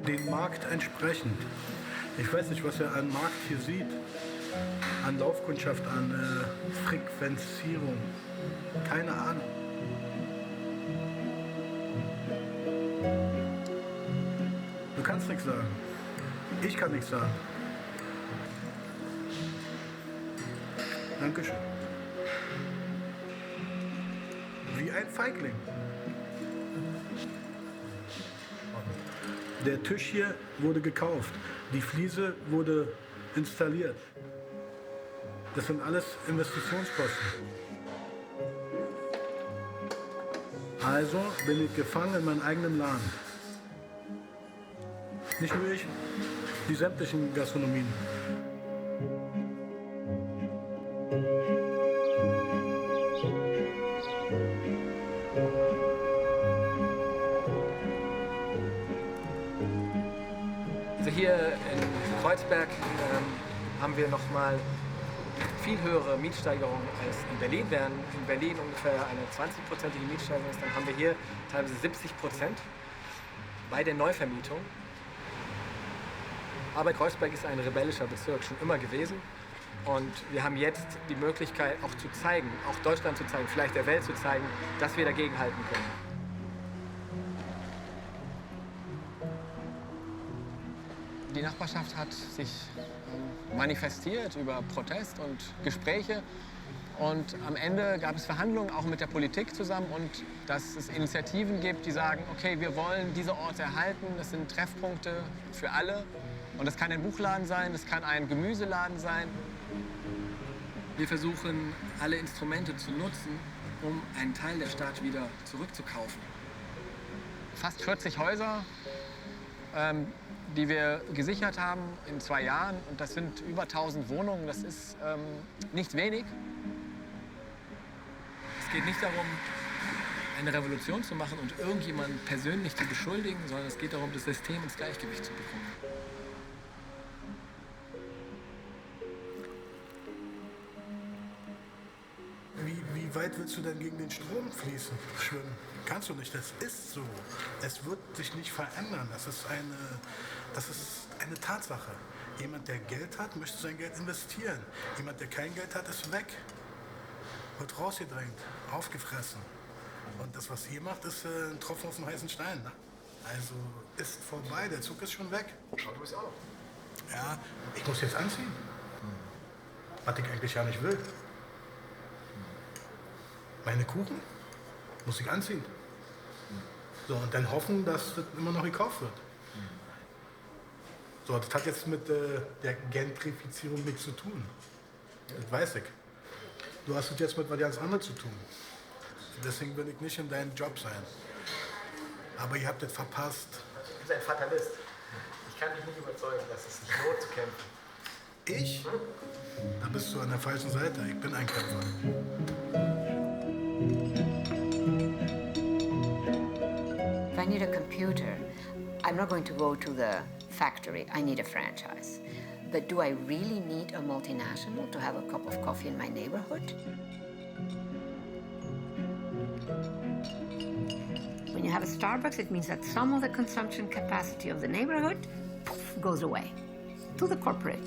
Den Markt entsprechend. Ich weiß nicht, was er an Markt hier sieht. An Laufkundschaft, an Frequenzierung. Keine Ahnung. Du kannst nichts sagen. Ich kann nichts sagen. Dankeschön. Wie ein Feigling. Der Tisch hier wurde gekauft. Die Fliese wurde installiert. Das sind alles Investitionskosten. Also bin ich gefangen in meinem eigenen Laden. Nicht nur ich, die sämtlichen Gastronomien. Also hier in Kreuzberg haben wir noch mal viel höhere Mietsteigerungen als in Berlin. Während in Berlin ungefähr eine 20-prozentige Mietsteigerung ist, dann haben wir hier teilweise 70% bei der Neuvermietung. Aber Kreuzberg ist ein rebellischer Bezirk schon immer gewesen. Und wir haben jetzt die Möglichkeit auch zu zeigen, auch Deutschland zu zeigen, vielleicht der Welt zu zeigen, dass wir dagegenhalten können. Die Nachbarschaft hat sich manifestiert über Protest und Gespräche. Und am Ende gab es Verhandlungen auch mit der Politik zusammen und dass es Initiativen gibt, die sagen, okay, wir wollen diese Orte erhalten, das sind Treffpunkte für alle. Und das kann ein Buchladen sein, das kann ein Gemüseladen sein. Wir versuchen, alle Instrumente zu nutzen, um einen Teil der Stadt wieder zurückzukaufen. Fast 40 Häuser, die wir gesichert haben in 2 Jahren. Und das sind über 1000 Wohnungen. Das ist nicht wenig. Es geht nicht darum, eine Revolution zu machen und irgendjemanden persönlich zu beschuldigen, sondern es geht darum, das System ins Gleichgewicht zu bekommen. Wie weit willst du denn gegen den Strom schwimmen? Kannst du nicht, das ist so. Es wird sich nicht verändern. Das ist eine Tatsache. Jemand, der Geld hat, möchte sein Geld investieren. Jemand, der kein Geld hat, ist weg. Wird rausgedrängt, aufgefressen. Und das, was ihr macht, ist ein Tropfen auf den heißen Stein. Ne? Also ist vorbei, der Zug ist schon weg. Schau, du bist auch. Ja, ich muss jetzt anziehen. Was ich eigentlich ja nicht will. Meine Kuchen muss ich anziehen. So, und dann hoffen, dass das immer noch gekauft wird. So, das hat jetzt mit der Gentrifizierung nichts zu tun. Das weiß ich. Du hast es jetzt mit was ganz anderem zu tun. Deswegen will ich nicht in deinem Job sein. Aber ihr habt das verpasst. Du bist ein Fatalist. Ich kann dich nicht überzeugen, dass es sich lohnt zu kämpfen. Ich? Da bist du an der falschen Seite. Ich bin ein Kämpfer. If I need a computer, I'm not going to go to the factory. I need a franchise. But do I really need a multinational to have a cup of coffee in my neighborhood? When you you have a Starbucks, it means that some of the consumption capacity of the neighborhood poof, goes away to the corporate.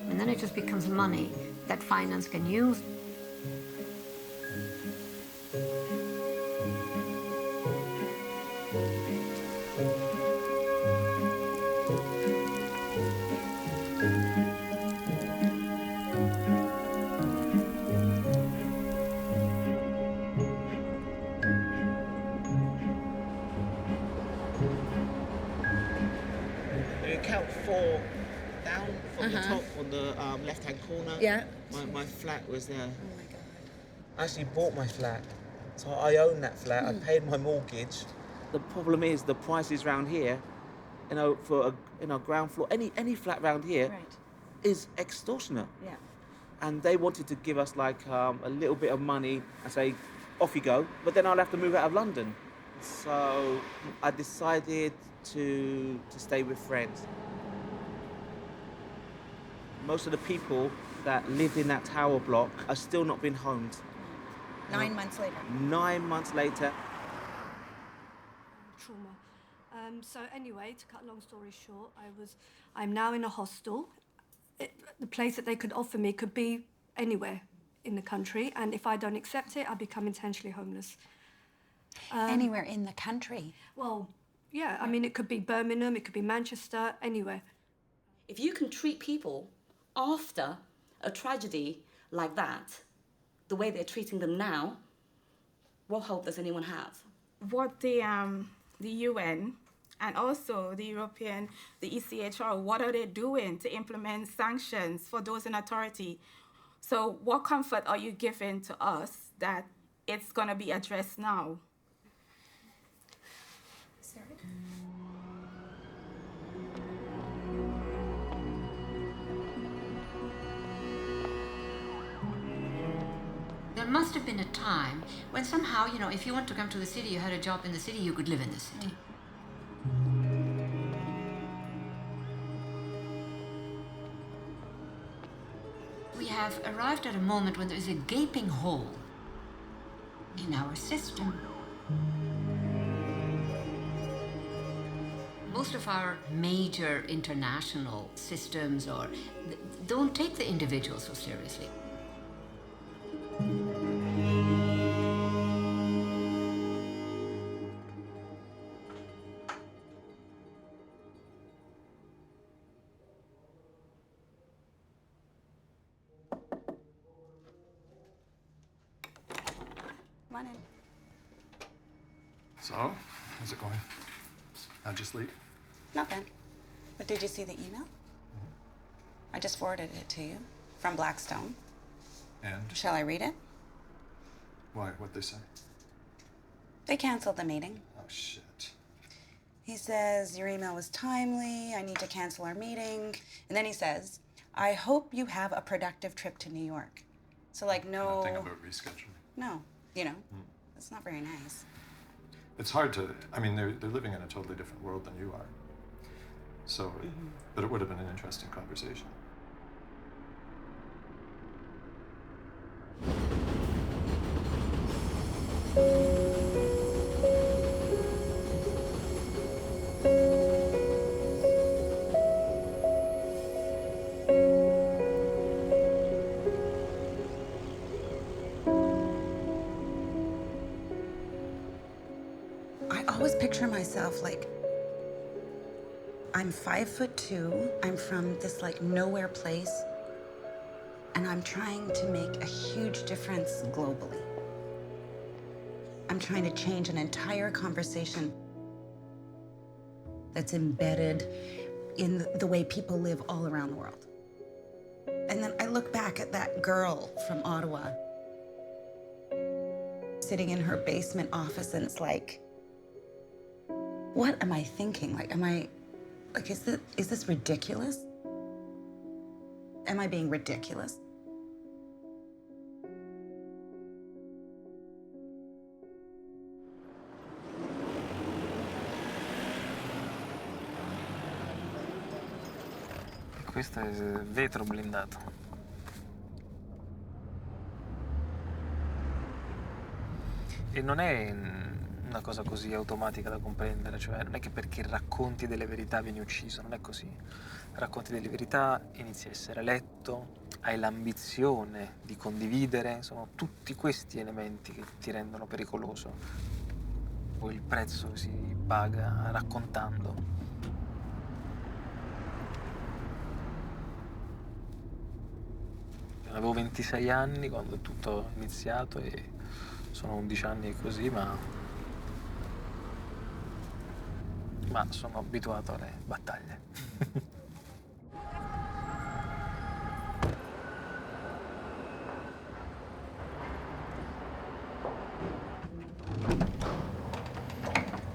And then it just becomes money that finance can use. You count 4 down from the top on the left-hand corner. Yeah. My flat was there. Oh my God. I actually bought my flat, so I own that flat. I paid my mortgage. The problem is the prices around here, you know, for a ground floor, any flat around here, is extortionate. Yeah. And they wanted to give us like a little bit of money and say, off you go. But then I'll have to move out of London. So I decided to stay with friends. Most of the people that lived in that tower block are still not been homed. 9 months later. 9 months later. Trauma. So anyway, to cut a long story short, I'm now in a hostel. The place that they could offer me could be anywhere in the country, and if I don't accept it, I become intentionally homeless. Anywhere in the country? Well, yeah, I mean, it could be Birmingham, it could be Manchester, anywhere. If you can treat people after a tragedy like that, the way they're treating them now, what hope does anyone have? What the UN and also the European, the ECHR, what are they doing to implement sanctions for those in authority? So what comfort are you giving to us that it's going to be addressed now? There must have been a time when somehow, you know, if you want to come to the city, you had a job in the city, you could live in the city. We have arrived at a moment when there is a gaping hole in our system. Most of our major international systems don't take the individual so seriously. Come on in. So, how's it going? How'd you sleep? Not bad. But did you see the email? I just forwarded it to you from Blackstone. And? Shall I read it? Why? What'd they say? They canceled the meeting. Oh, shit. He says, your email was timely. I need to cancel our meeting. And then he says, I hope you have a productive trip to New York. So, like, no... Nothing about rescheduling. No, you know, it's not very nice. It's hard to... I mean, they're living in a totally different world than you are. So, but it would have been an interesting conversation. I always picture myself like, I'm 5'2", I'm from this like nowhere place, and I'm trying to make a huge difference globally. I'm trying to change an entire conversation that's embedded in the way people live all around the world. And then I look back at that girl from Ottawa sitting in her basement office, and it's like, what am I thinking? Like, is this ridiculous? Am I being ridiculous? Questo è vetro blindato. E non è una cosa così automatica da comprendere, cioè non è che perché racconti delle verità vieni ucciso, non è così. Racconti delle verità, inizi a essere letto, hai l'ambizione di condividere, sono tutti questi elementi che ti rendono pericoloso. Poi il prezzo si paga raccontando. Avevo 26 anni quando tutto è iniziato e sono 11 anni così, ma sono abituato alle battaglie.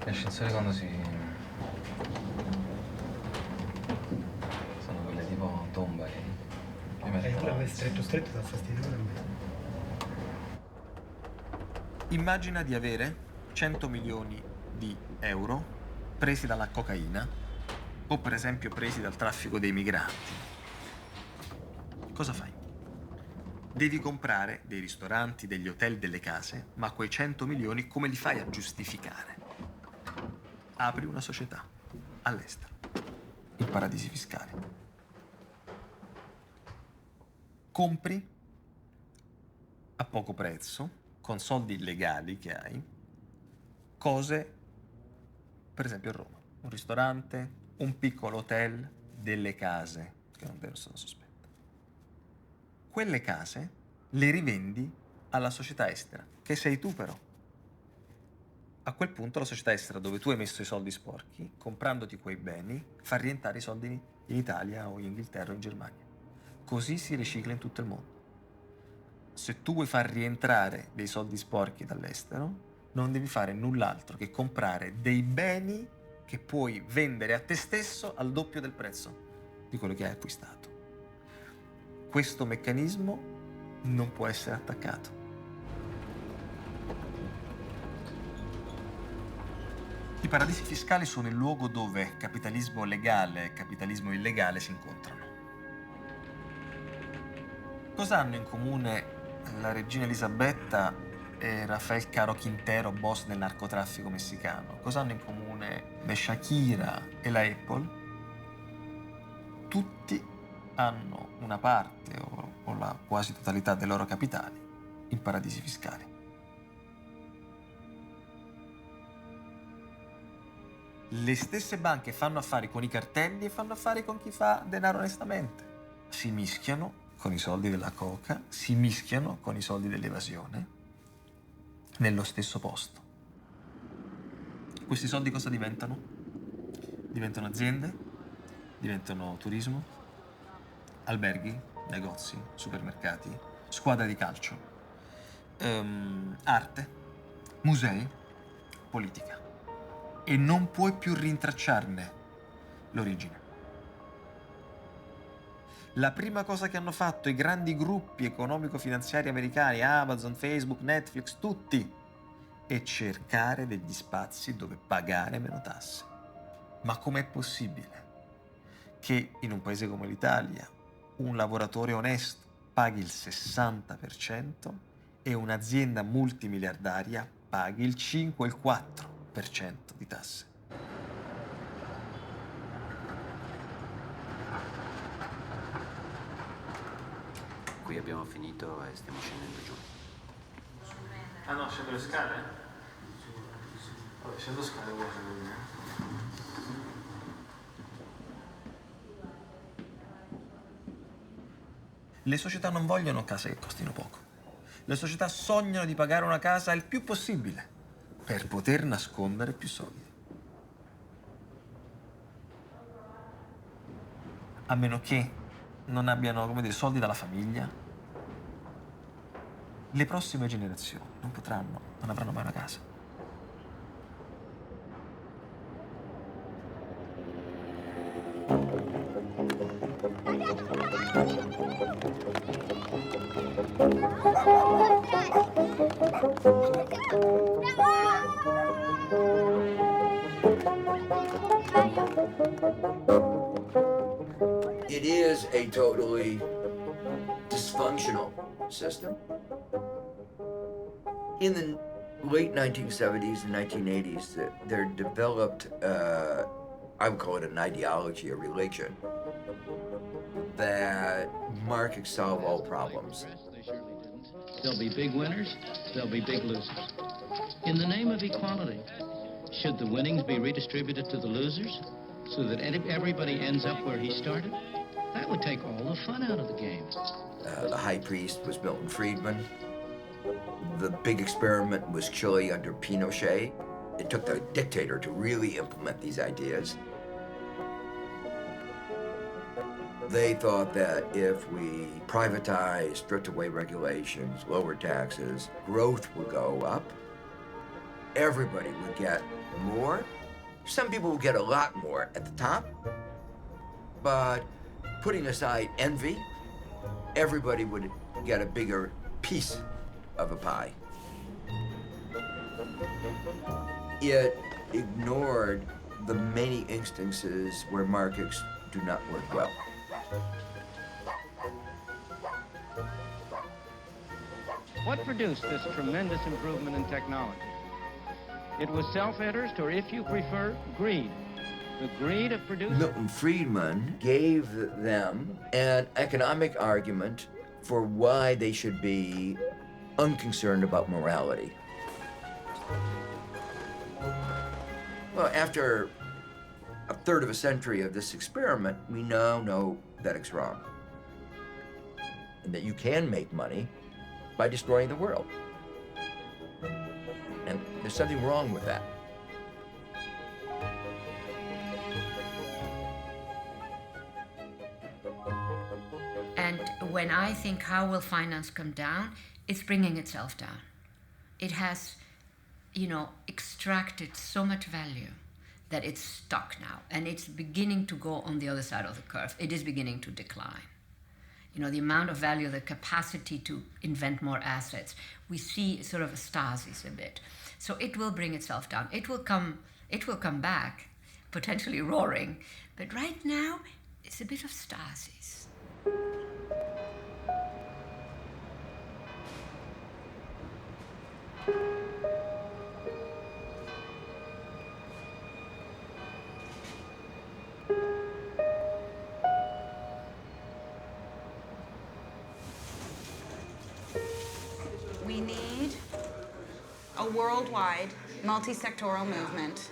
Gli ascensori quando sono quelle tipo tomba che Pure a me stretto dà fastidio pure a me. Immagina di avere 100 milioni di euro presi dalla cocaina o per esempio presi dal traffico dei migranti. Cosa fai? Devi comprare dei ristoranti, degli hotel, delle case, ma quei 100 milioni come li fai a giustificare? Apri una società all'estero, in paradisi fiscali. Compri a poco prezzo, con soldi illegali che hai, cose, per esempio a Roma, un ristorante, un piccolo hotel, delle case, che non devono essere sospette. Quelle case le rivendi alla società estera, che sei tu però. A quel punto la società estera dove tu hai messo i soldi sporchi, comprandoti quei beni, fa rientrare i soldi in Italia o in Inghilterra o in Germania. Così si ricicla in tutto il mondo. Se tu vuoi far rientrare dei soldi sporchi dall'estero, non devi fare null'altro che comprare dei beni che puoi vendere a te stesso al doppio del prezzo di quello che hai acquistato. Questo meccanismo non può essere attaccato. I paradisi fiscali sono il luogo dove capitalismo legale e capitalismo illegale si incontrano. Cosa hanno in comune la regina Elisabetta e Rafael Caro Quintero, boss del narcotraffico messicano? Cosa hanno in comune le Shakira e la Apple? Tutti hanno una parte o la quasi totalità dei loro capitali in paradisi fiscali. Le stesse banche fanno affari con i cartelli e fanno affari con chi fa denaro onestamente. Si mischiano con i soldi della coca, si mischiano con i soldi dell'evasione nello stesso posto. Questi soldi cosa diventano? Diventano aziende, diventano turismo, alberghi, negozi, supermercati, squadre di calcio, arte, musei, politica. E non puoi più rintracciarne l'origine. La prima cosa che hanno fatto i grandi gruppi economico-finanziari americani, Amazon, Facebook, Netflix, tutti, è cercare degli spazi dove pagare meno tasse. Ma com'è possibile che in un paese come l'Italia un lavoratore onesto paghi il 60% e un'azienda multimiliardaria paghi il 5 o il 4% di tasse? Qui abbiamo finito e stiamo scendendo giù. Ah no, scendo le scale? Vabbè, scendo scale vuoi secondo me. Le società non vogliono case che costino poco. Le società sognano di pagare una casa il più possibile per poter nascondere più soldi. A meno che non abbiano, come dire, soldi dalla famiglia, le prossime generazioni non avranno mai una casa. It is a totally dysfunctional system. In the late 1970s and 1980s, there developed, I would call it an ideology, a religion, that markets solve all problems. There'll be big winners, there'll be big losers. In the name of equality, should the winnings be redistributed to the losers so that everybody ends up where he started? That would take all the fun out of the game. The high priest was Milton Friedman. The big experiment was Chile under Pinochet. It took the dictator to really implement these ideas. They thought that if we privatized, stripped away regulations, lowered taxes, growth would go up. Everybody would get more. Some people would get a lot more at the top. But putting aside envy, everybody would get a bigger piece of a pie. It ignored the many instances where markets do not work well. What produced this tremendous improvement in technology? It was self-interest, or if you prefer, greed. The greed of producing. Milton Friedman gave them an economic argument for why they should be unconcerned about morality. Well, after a third of a century of this experiment, we now know that it's wrong. And that you can make money by destroying the world. And there's something wrong with that. And when I think how will finance come down, it's bringing itself down. It has, extracted so much value that it's stuck now, and it's beginning to go on the other side of the curve. It is beginning to decline. The amount of value, the capacity to invent more assets, we see sort of a stasis a bit. So it will bring itself down. It will come back, potentially roaring, but right now it's a bit of stasis. We need a worldwide, multi-sectoral movement.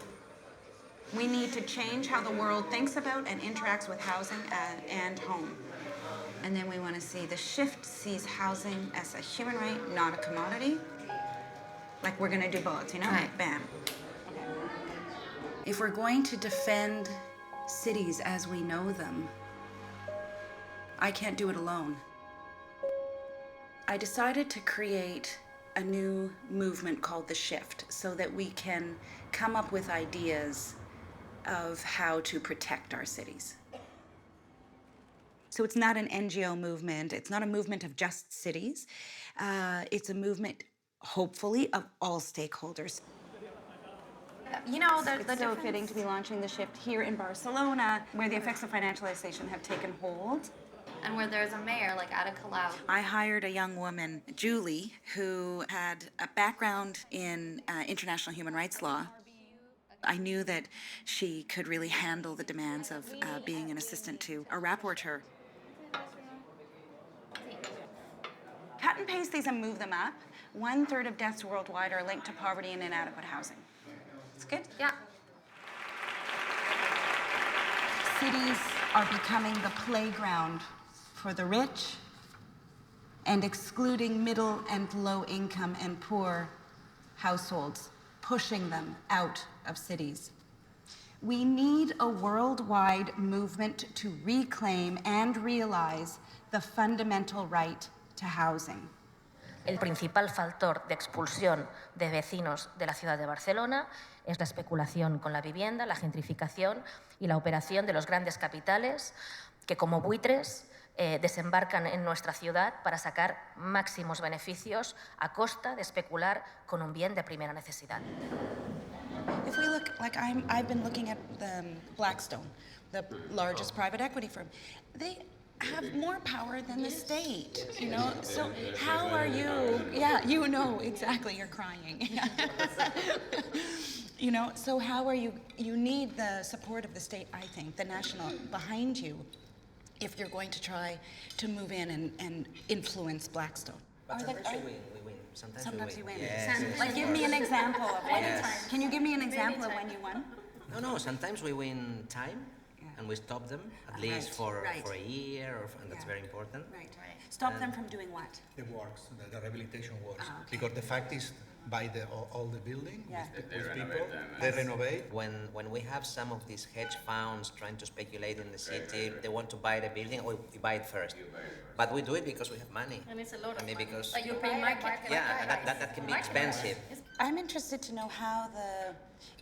We need to change how the world thinks about and interacts with housing and home. And then we want to see the shift sees housing as a human right, not a commodity. Like we're going to do bullets, Right. like bam. If we're going to defend cities as we know them, I can't do it alone. I decided to create a new movement called The Shift so that we can come up with ideas of how to protect our cities. So it's not an NGO movement, it's not a movement of just cities, it's a movement, hopefully, of all stakeholders. It's so fitting to be launching The Shift here in Barcelona, where the effects of financialization have taken hold. And where there's a mayor like Ada Colau. I hired a young woman, Julie, who had a background in international human rights law. I knew that she could really handle the demands of being an assistant to a rapporteur. Cut and paste these and move them up. 1/3 of deaths worldwide are linked to poverty and inadequate housing. It's good? Yeah. Cities are becoming the playground for the rich and excluding middle and low income and poor households, pushing them out of cities. We need a worldwide movement to reclaim and realize the fundamental right to housing. El principal factor de expulsión de vecinos de la ciudad de Barcelona es la especulación con la vivienda, la gentrificación y la operación de los grandes capitales que como buitres desembarcan en nuestra ciudad para sacar máximos beneficios a costa de especular con un bien de primera necesidad. If we look, I've been looking at Blackstone, the largest private equity firm. have more power than the state, you know? So how are you, yeah, you know, exactly, you're crying. You know, so how are you need the support of the state, I think, the national, behind you, if you're going to try to move in and influence Blackstone. But sometimes we win. Sometimes you win. Yes. Like, give me an example of when. Yes. Can you give me an example of when you won? No, sometimes we win time and we stop them, at least for a year, and that's very important. Right. Stop them from doing what? The works, the rehabilitation works. Ah, okay. Because the fact is, by all the building with people, They they renovate. When we have some of these hedge funds trying to speculate in the city, they want to buy the building, or we buy it first. But we do it because we have money. And it's a lot of money. Because Like you pay market. yeah, that can be expensive. I'm interested to know how the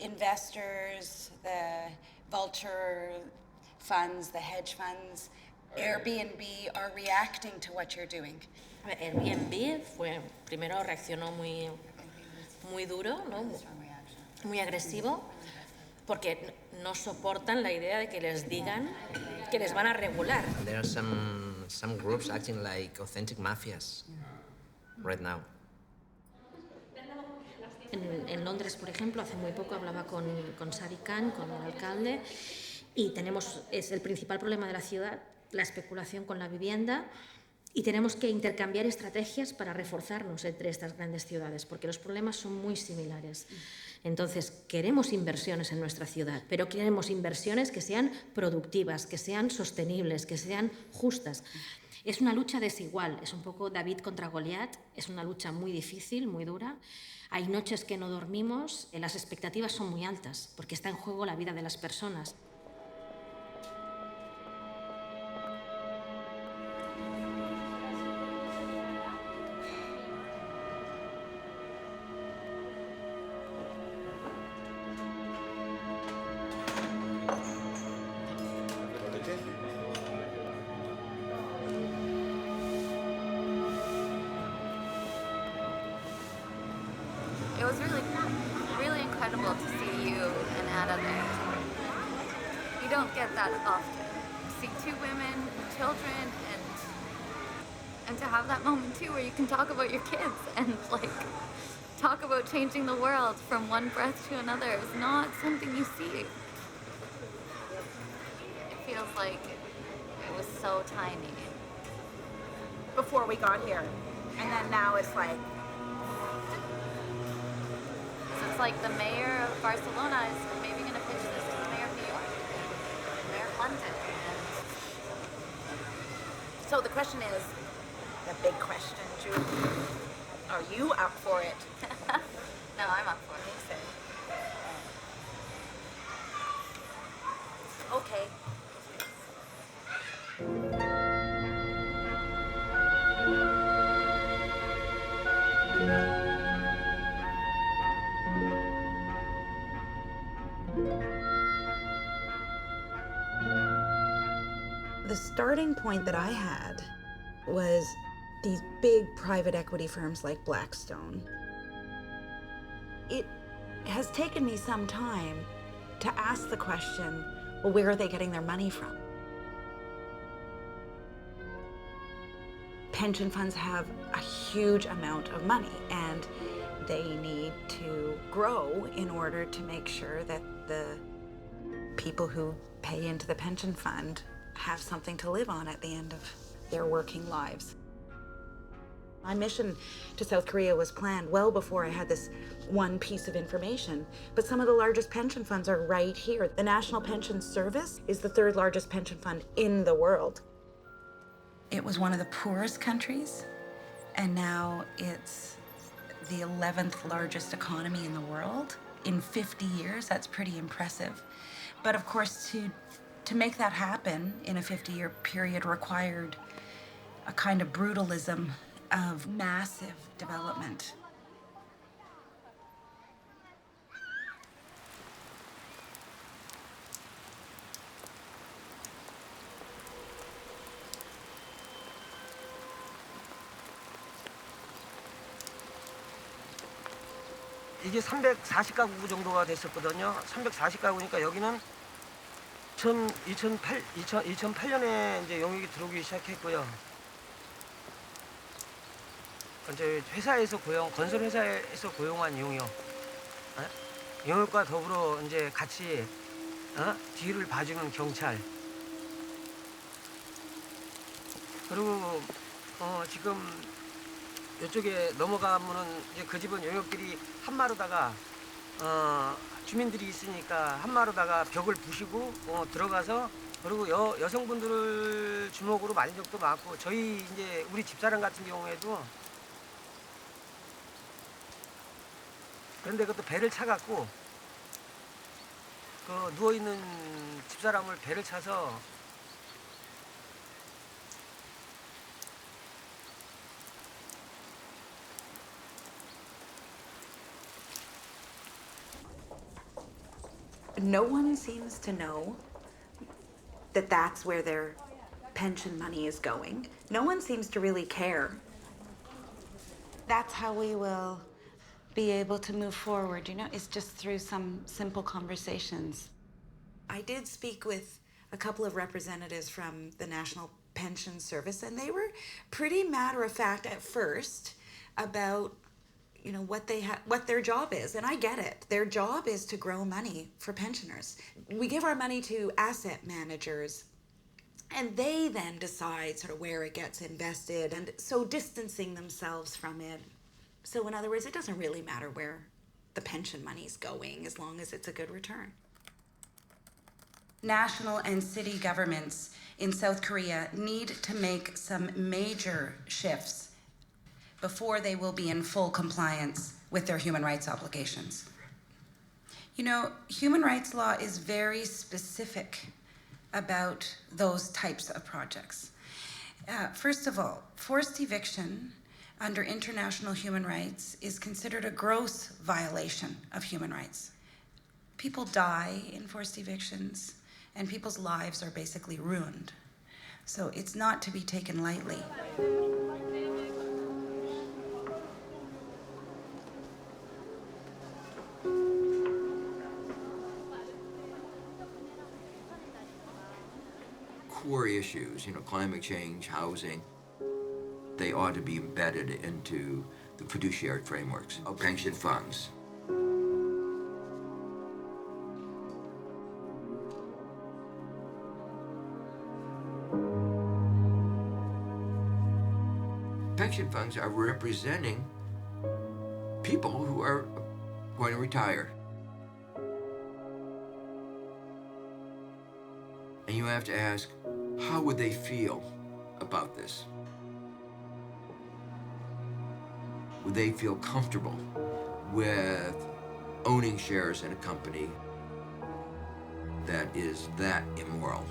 investors, the vulture funds, the hedge funds, Airbnb are reacting to what you're doing. Airbnb primero reaccionó muy duro, ¿no? Muy agresivo, porque no soportan la idea de que les digan que les van a regular. There are some groups acting like authentic mafias right now. En Londres, por ejemplo, hace muy poco hablaba con Sadiq Khan, con el alcalde, y es el principal problema de la ciudad, la especulación con la vivienda, y tenemos que intercambiar estrategias para reforzarnos entre estas grandes ciudades, porque los problemas son muy similares. Entonces, queremos inversiones en nuestra ciudad, pero queremos inversiones que sean productivas, que sean sostenibles, que sean justas. Es una lucha desigual, es un poco David contra Goliat, es una lucha muy difícil, muy dura. Hay noches que no dormimos, las expectativas son muy altas, porque está en juego la vida de las personas. It was really incredible to see you and Ada there. You don't get that often. See two women, children, and to have that moment too where you can talk about your kids and like talk about changing the world from one breath to another is not something you see. It feels like it was so tiny. Before we got here, and then now it's like. So it's like the mayor of Barcelona is maybe going to pitch this to the mayor of New York, the mayor of London. So the question is, the big question, Julie, are you up for it? No, I'm up for it. Okay. The starting point that I had was these big private equity firms like Blackstone. It has taken me some time to ask the question, well, where are they getting their money from? Pension funds have a huge amount of money, and they need to grow in order to make sure that the people who pay into the pension fund have something to live on at the end of their working lives. My mission to South Korea was planned well before I had this one piece of information, but some of the largest pension funds are right here. The National Pension Service is the third largest pension fund in the world. It was one of the poorest countries, and now it's the 11th largest economy in the world. In 50 years, that's pretty impressive. But of course, to make that happen in a 50-year period required a kind of brutalism of massive development. 이게 340가구 정도가 됐었거든요. 340가구니까 여기는 2008년에 이제 용역이 들어오기 시작했고요. 이제 회사에서 건설 회사에서 고용한 용역, 용역과 더불어 이제 같이 뒤를 봐주는 경찰. 그리고 지금 이쪽에 넘어가면은 이제 그 집은 용역들이 한마루다가 주민들이 있으니까 한마루다가 벽을 부시고 들어가서 그리고 여성분들을 주먹으로 맞은 적도 많고 저희 이제 우리 집사람 같은 경우에도 그런데 그것도 배를 차갖고 그 누워있는 집사람을 배를 차서 No one seems to know that that's where their pension money is going. No one seems to really care. That's how we will be able to move forward, it's just through some simple conversations. I did speak with a couple of representatives from the National Pension Service, and they were pretty matter-of-fact at first about what their job is, and I get it. Their job is to grow money for pensioners. We give our money to asset managers, and they then decide sort of where it gets invested, and so distancing themselves from it. So in other words, it doesn't really matter where the pension money's going as long as it's a good return. National and city governments in South Korea need to make some major shifts before they will be in full compliance with their human rights obligations. Human rights law is very specific about those types of projects. First of all, forced eviction under international human rights is considered a gross violation of human rights. People die in forced evictions, and people's lives are basically ruined. So it's not to be taken lightly. Core issues, climate change, housing, they ought to be embedded into the fiduciary frameworks of pension funds. Pension funds are representing people who are going to retire. And you have to ask, how would they feel about this? Would they feel comfortable with owning shares in a company that is that immoral?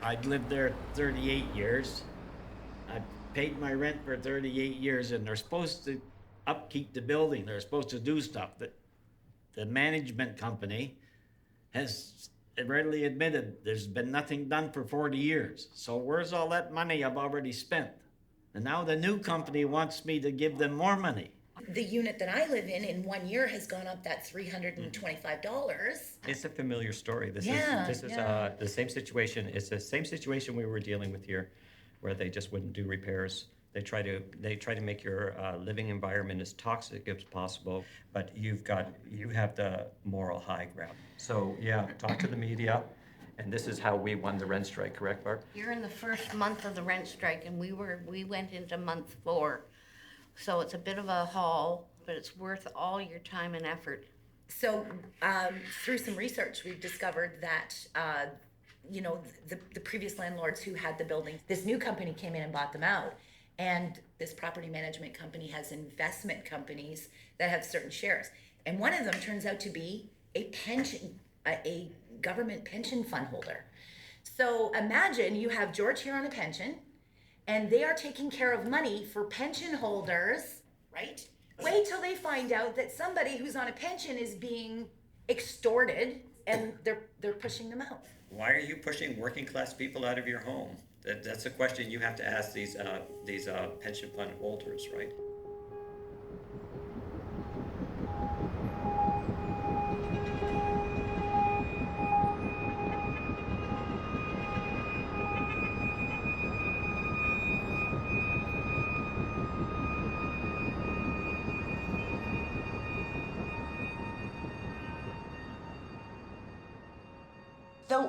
I'd lived there 38 years. I paid my rent for 38 years, and they're supposed to upkeep the building. They're supposed to do stuff. The management company has readily admitted there's been nothing done for 40 years. So where's all that money I've already spent? And now the new company wants me to give them more money. The unit that I live in 1 year has gone up that $325. It's a familiar story. This is the same situation. It's the same situation we were dealing with here, where they just wouldn't do repairs. They try to make your living environment as toxic as possible, but you have the moral high ground. So yeah, talk to the media, and this is how we won the rent strike. Correct, Barb? You're in the first month of the rent strike, and we went into month 4. So it's a bit of a haul, but it's worth all your time and effort. So through some research, we've discovered that, the previous landlords who had the buildings, this new company came in and bought them out. And this property management company has investment companies that have certain shares. And one of them turns out to be a government pension fund holder. So imagine you have George here on a pension, and they are taking care of money for pension holders, right? Wait till they find out that somebody who's on a pension is being extorted, and they're pushing them out. Why are you pushing working class people out of your home? That's a question you have to ask these pension fund holders, right?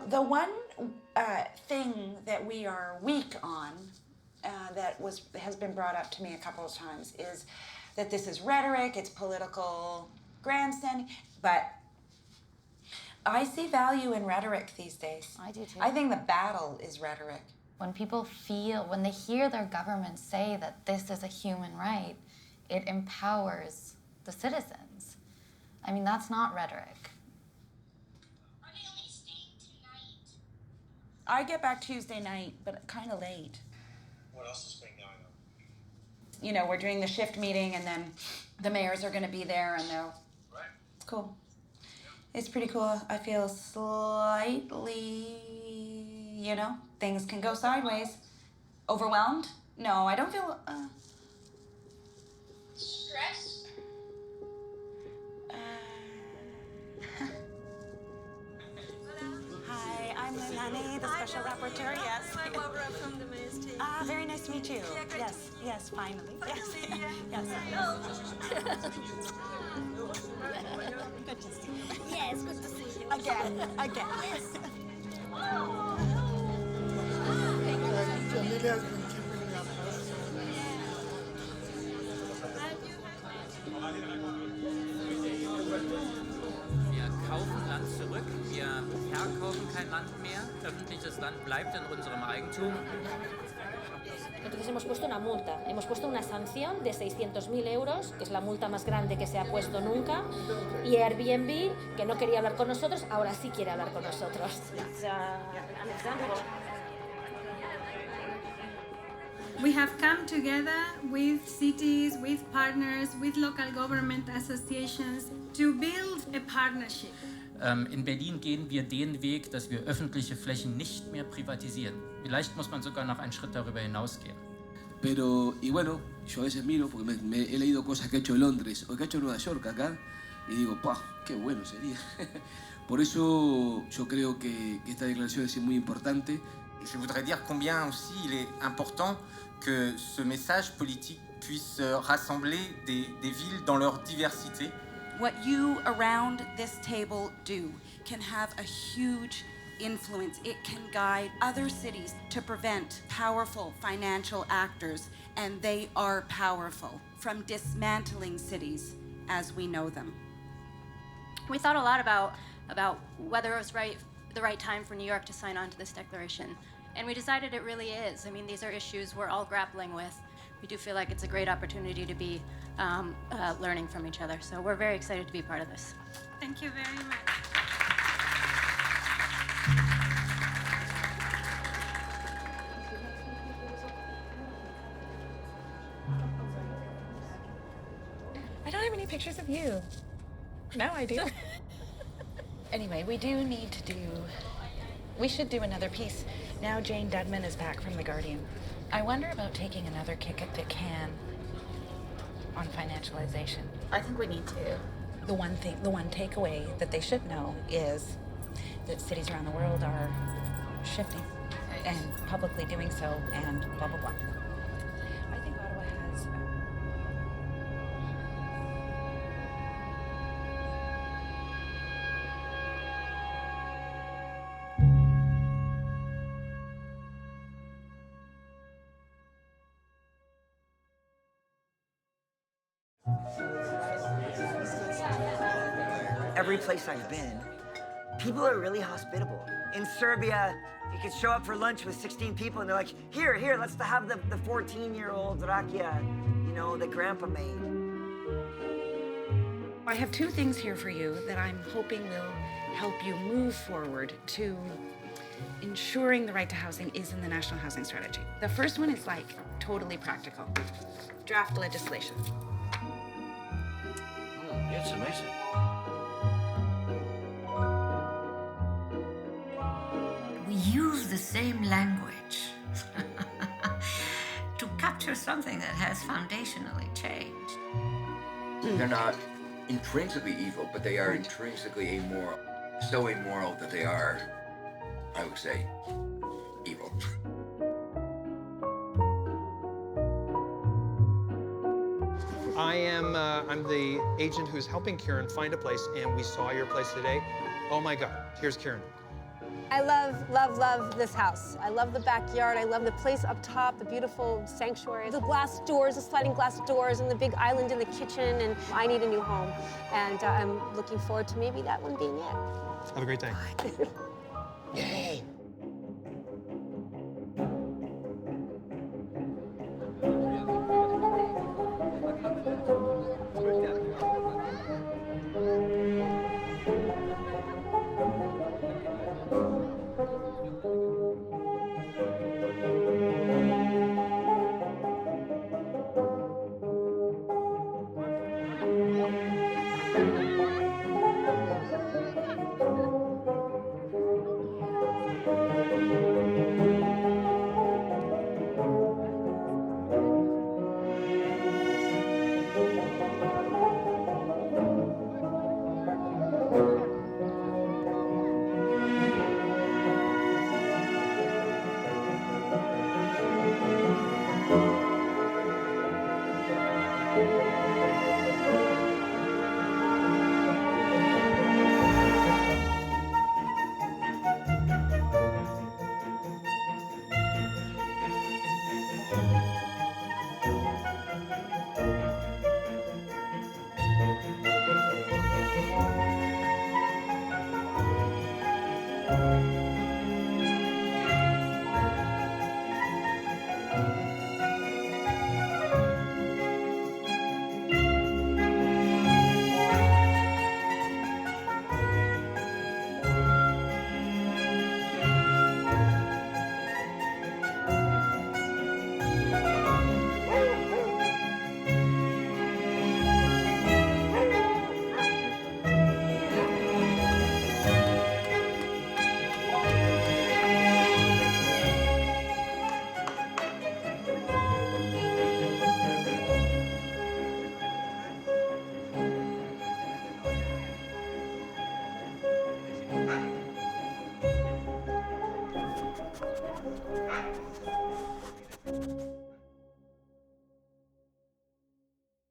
The one thing that we are weak on that has been brought up to me a couple of times is that this is rhetoric, it's political grandstanding, but I see value in rhetoric these days. I do too. I think the battle is rhetoric. When people when they hear their government say that this is a human right, it empowers the citizens. I mean, that's not rhetoric. I get back Tuesday night, but kind of late. What else has been going on? You know, we're doing the shift meeting, and then the mayors are going to be there, and they'll. Right. It's cool. It's pretty cool. I feel slightly, you know, things can go sideways. Overwhelmed? No, I don't feel. Stress? Hi, I'm Leilani, the Special Rapporteur, yes. I'm Barbara from the Mayor's team. Ah, very nice to meet you. Yeah, great Yes, finally. Yes. Yes. Good to see you. Yes, good to see you. Again. Yes. Wir kaufen Land zurück, wir verkaufen kein Land mehr, öffentliches Land bleibt in unserem Eigentum. Entonces hemos puesto una multa, hemos puesto una sanción de 600.000 euros, que es la multa más grande que se ha puesto nunca, y Airbnb, que no quería hablar con nosotros, ahora sí quiere hablar con nosotros. It's an example. We have come together with cities, with partners, with local government associations to build a partnership. In Berlin gehen wir den Weg, dass wir öffentliche Flächen nicht mehr privatisieren. Vielleicht muss man sogar noch einen Schritt darüber hinausgehen. Pero, y bueno, yo a veces miro, porque he leído cosas que ha hecho Londres o que ha hecho Nueva York acá, y digo, ¡pah! ¡Qué bueno sería! Por eso yo creo que esta declaración es muy importante. Je voudrais dire combien aussi il est important que ce message politique puisse rassembler des villes dans leur diversité. What you around this table do can have a huge influence. It can guide other cities to prevent powerful financial actors, and they are powerful, from dismantling cities as we know them. We thought a lot about whether it was the right time for New York to sign on to this declaration. And we decided it really is. I mean, these are issues we're all grappling with. We do feel like it's a great opportunity to be learning from each other. So we're very excited to be part of this. Thank you very much. I don't have any pictures of you. Now I do. Anyway, we should do another piece. Now Jane Dudman is back from The Guardian. I wonder about taking another kick at the can on financialization. I think we need to. The one takeaway that they should know is that cities around the world are shifting and publicly doing so, and blah, blah, blah. I think Ottawa has... Every place I've been, people are really hospitable. In Serbia, you could show up for lunch with 16 people and they're like, here, let's have the 14-year-old rakia, that grandpa made. I have two things here for you that I'm hoping will help you move forward to ensuring the right to housing is in the National Housing Strategy. The first one is like totally practical. Draft legislation. Yeah, it's amazing. We use the same language to capture something that has foundationally changed. They're not intrinsically evil, but they are intrinsically amoral. So immoral that they are, I would say, evil. I'm the agent who's helping Kieran find a place, and we saw your place today. Oh my God, here's Kieran. I love this house. I love the backyard. I love the place up top, the beautiful sanctuary, the glass doors, the sliding glass doors, and the big island in the kitchen. And I need a new home, and I'm looking forward to maybe that one being it. Have a great day. Yeah.